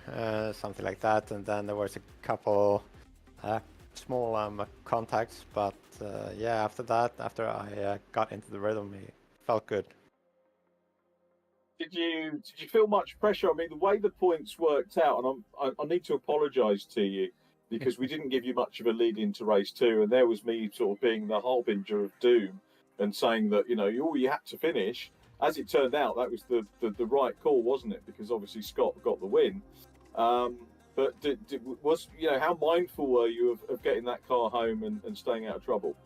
something like that, and then there was a couple small contacts. But yeah, after that, after I got into the rhythm, it felt good. Did you feel much pressure? I mean, the way the points worked out, and I need to apologise to you because we didn't give you much of a lead into race 2, and there was me sort of being the harbinger of doom and saying that all you had to finish. As it turned out, that was the right call, wasn't it? Because obviously Scott got the win. But how mindful were you of getting that car home and staying out of trouble?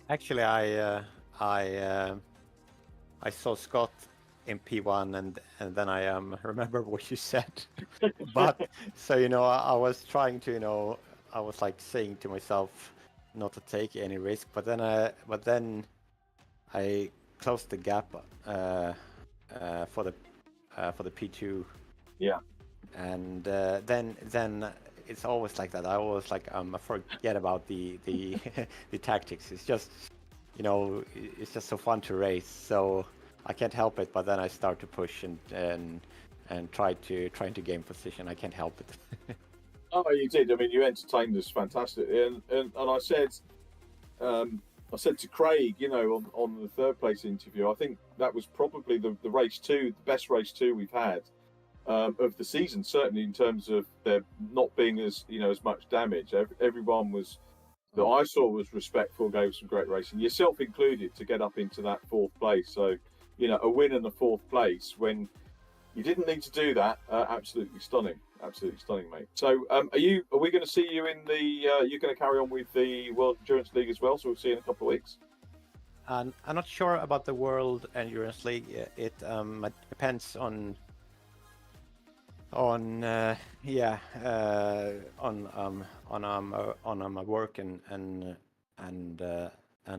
Actually, I saw Scott in P1, and then I remember what you said. But so I was trying to I was like saying to myself not to take any risk. But then I closed the gap for the P2. Yeah. And then it's always like that. I always forget about the the tactics. It's just it's just so fun to race. So I can't help it. But then I start to push and trying to gain position. I can't help it. Oh, you did. I mean, you entertained us fantastically, and I said to Craig, on the third place interview, I think that was probably the race 2, the best race 2 we've had of the season, certainly in terms of there not being as much damage. Everyone that I saw was respectful, gave some great racing, yourself included, to get up into that 4th place. So, a win in the 4th place when you didn't need to do that, absolutely stunning, mate. So, are we going to see you in the? You're going to carry on with the World Endurance League as well? So we'll see you in a couple of weeks. I'm not sure about the World Endurance League. It depends on my work and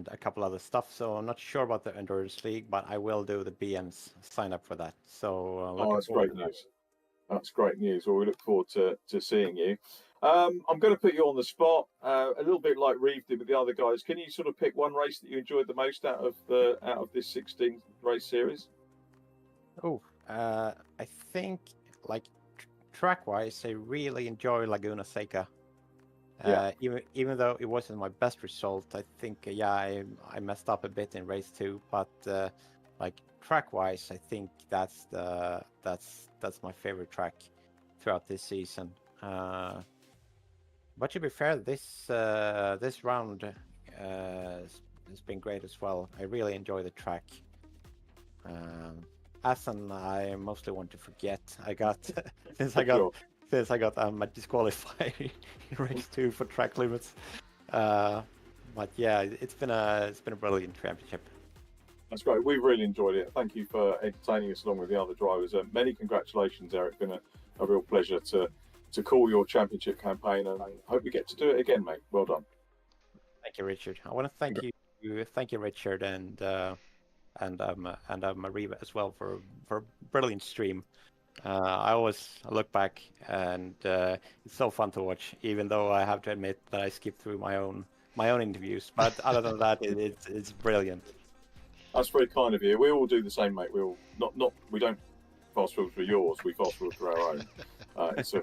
a couple other stuff. So I'm not sure about the Endurance League, but I will do the BMs, sign up for that. So that's great news. That's great news. Well, we look forward to seeing you. I'm going to put you on the spot, a little bit like Reeve did with the other guys. Can you sort of pick one race that you enjoyed the most out of this 16 race series? I think track-wise, I really enjoy Laguna Seca. Even though it wasn't my best result, I think I messed up a bit in race 2, but track-wise, I think that's my favorite track throughout this season. But to be fair, this round has been great as well. I really enjoy the track. Assen, I mostly want to forget. Since I got disqualified in race 2 for track limits. But yeah, it's been a brilliant championship. That's great. We've really enjoyed it. Thank you for entertaining us along with the other drivers. Many congratulations, Eric. Been a real pleasure to call your championship campaign, and I hope we get to do it again, mate. Well done. Thank you, Richard. I want to thank you, Richard, and Mariva as well for a brilliant stream. I always look back, and it's so fun to watch, even though I have to admit that I skip through my own interviews. But other than that, it's brilliant. That's very kind of you. We all do the same, mate. We all we don't fast forward through yours. We fast forward through our own. It's a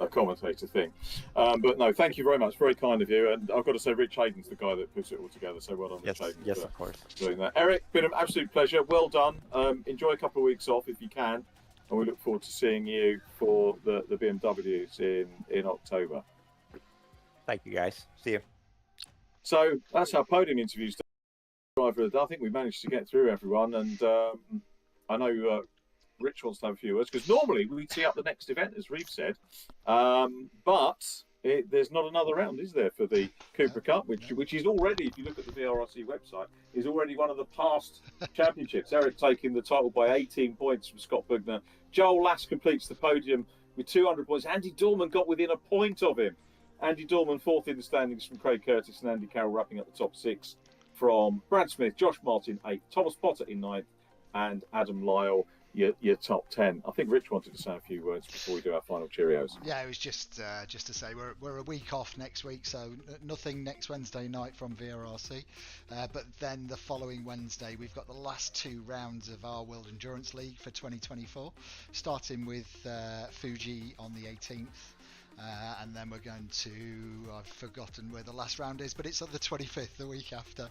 commentator thing. But no, thank you very much. Very kind of you. And I've got to say, Rich Hayden's the guy that puts it all together. So well done, Rich Hayden. Yes, of course. Doing that. Eric, been an absolute pleasure. Well done. Enjoy a couple of weeks off if you can. And we look forward to seeing you for the BMWs in October. Thank you, guys. See you. So that's our podium interviews. I think we managed to get through everyone, and I know Rich wants to have a few words, because normally we tee up the next event, as Reeve said, but there's not another round, is there, for the Cupra Cup, which is already, if you look at the VRRC website, is already one of the past championships. Eric taking the title by 18 points from Scott Bugner. Joel Lass completes the podium with 200 points. Andy Dorman got within a point of him. Andy Dorman 4th in the standings from Craig Curtis, and Andy Carroll wrapping up the top 6 from Brad Smith, Josh Martin 8th, Thomas Potter in 9th, and Adam Lyle. your top 10. I think Rich wanted to say a few words before we do our final Cheerios. Yeah, it was just to say we're a week off next week, so nothing next Wednesday night from VRRC. But then the following Wednesday, we've got the last 2 rounds of our World Endurance League for 2024, starting with Fuji on the 18th. And then we're going to, I've forgotten where the last round is, but it's on the 25th, the week after.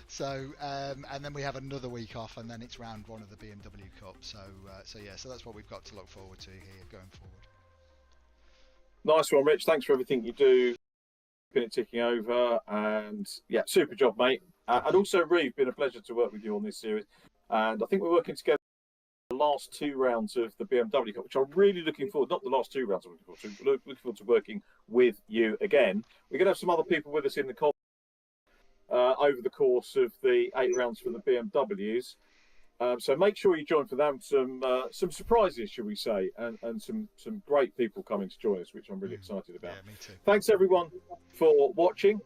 So, and then we have another week off, and then it's round 1 of the BMW Cup. So that's what we've got to look forward to here going forward. Nice one, Rich. Thanks for everything you do. Been ticking over, and yeah, super job, mate. And also, Reeve, been a pleasure to work with you on this series. And I think we're working together the last 2 rounds of the BMW Cup, which I'm really looking forward. Not the last 2 rounds I'm looking forward to. Looking forward to working with you again. We're going to have some other people with us in the over the course of the 8 rounds for the BMWs. So make sure you join for them. Some surprises, shall we say, and some great people coming to join us, which I'm really excited about. Yeah, me too. Thanks everyone for watching.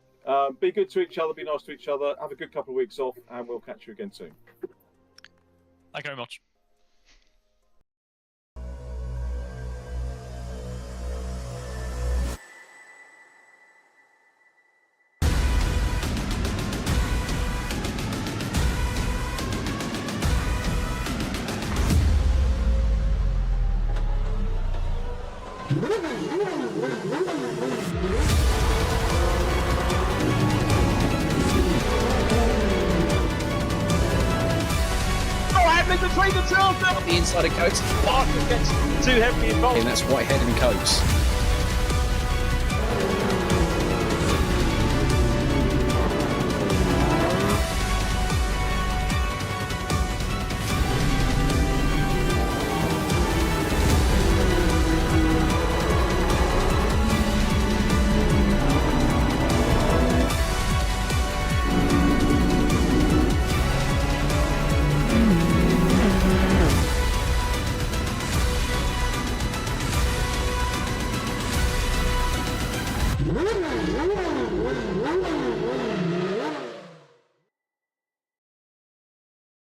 Be good to each other. Be nice to each other. Have a good couple of weeks off, and we'll catch you again soon. Thank you very much. Between the two of them. The inside of coats. Parker gets too heavily involved. And that's Whitehead and Coates.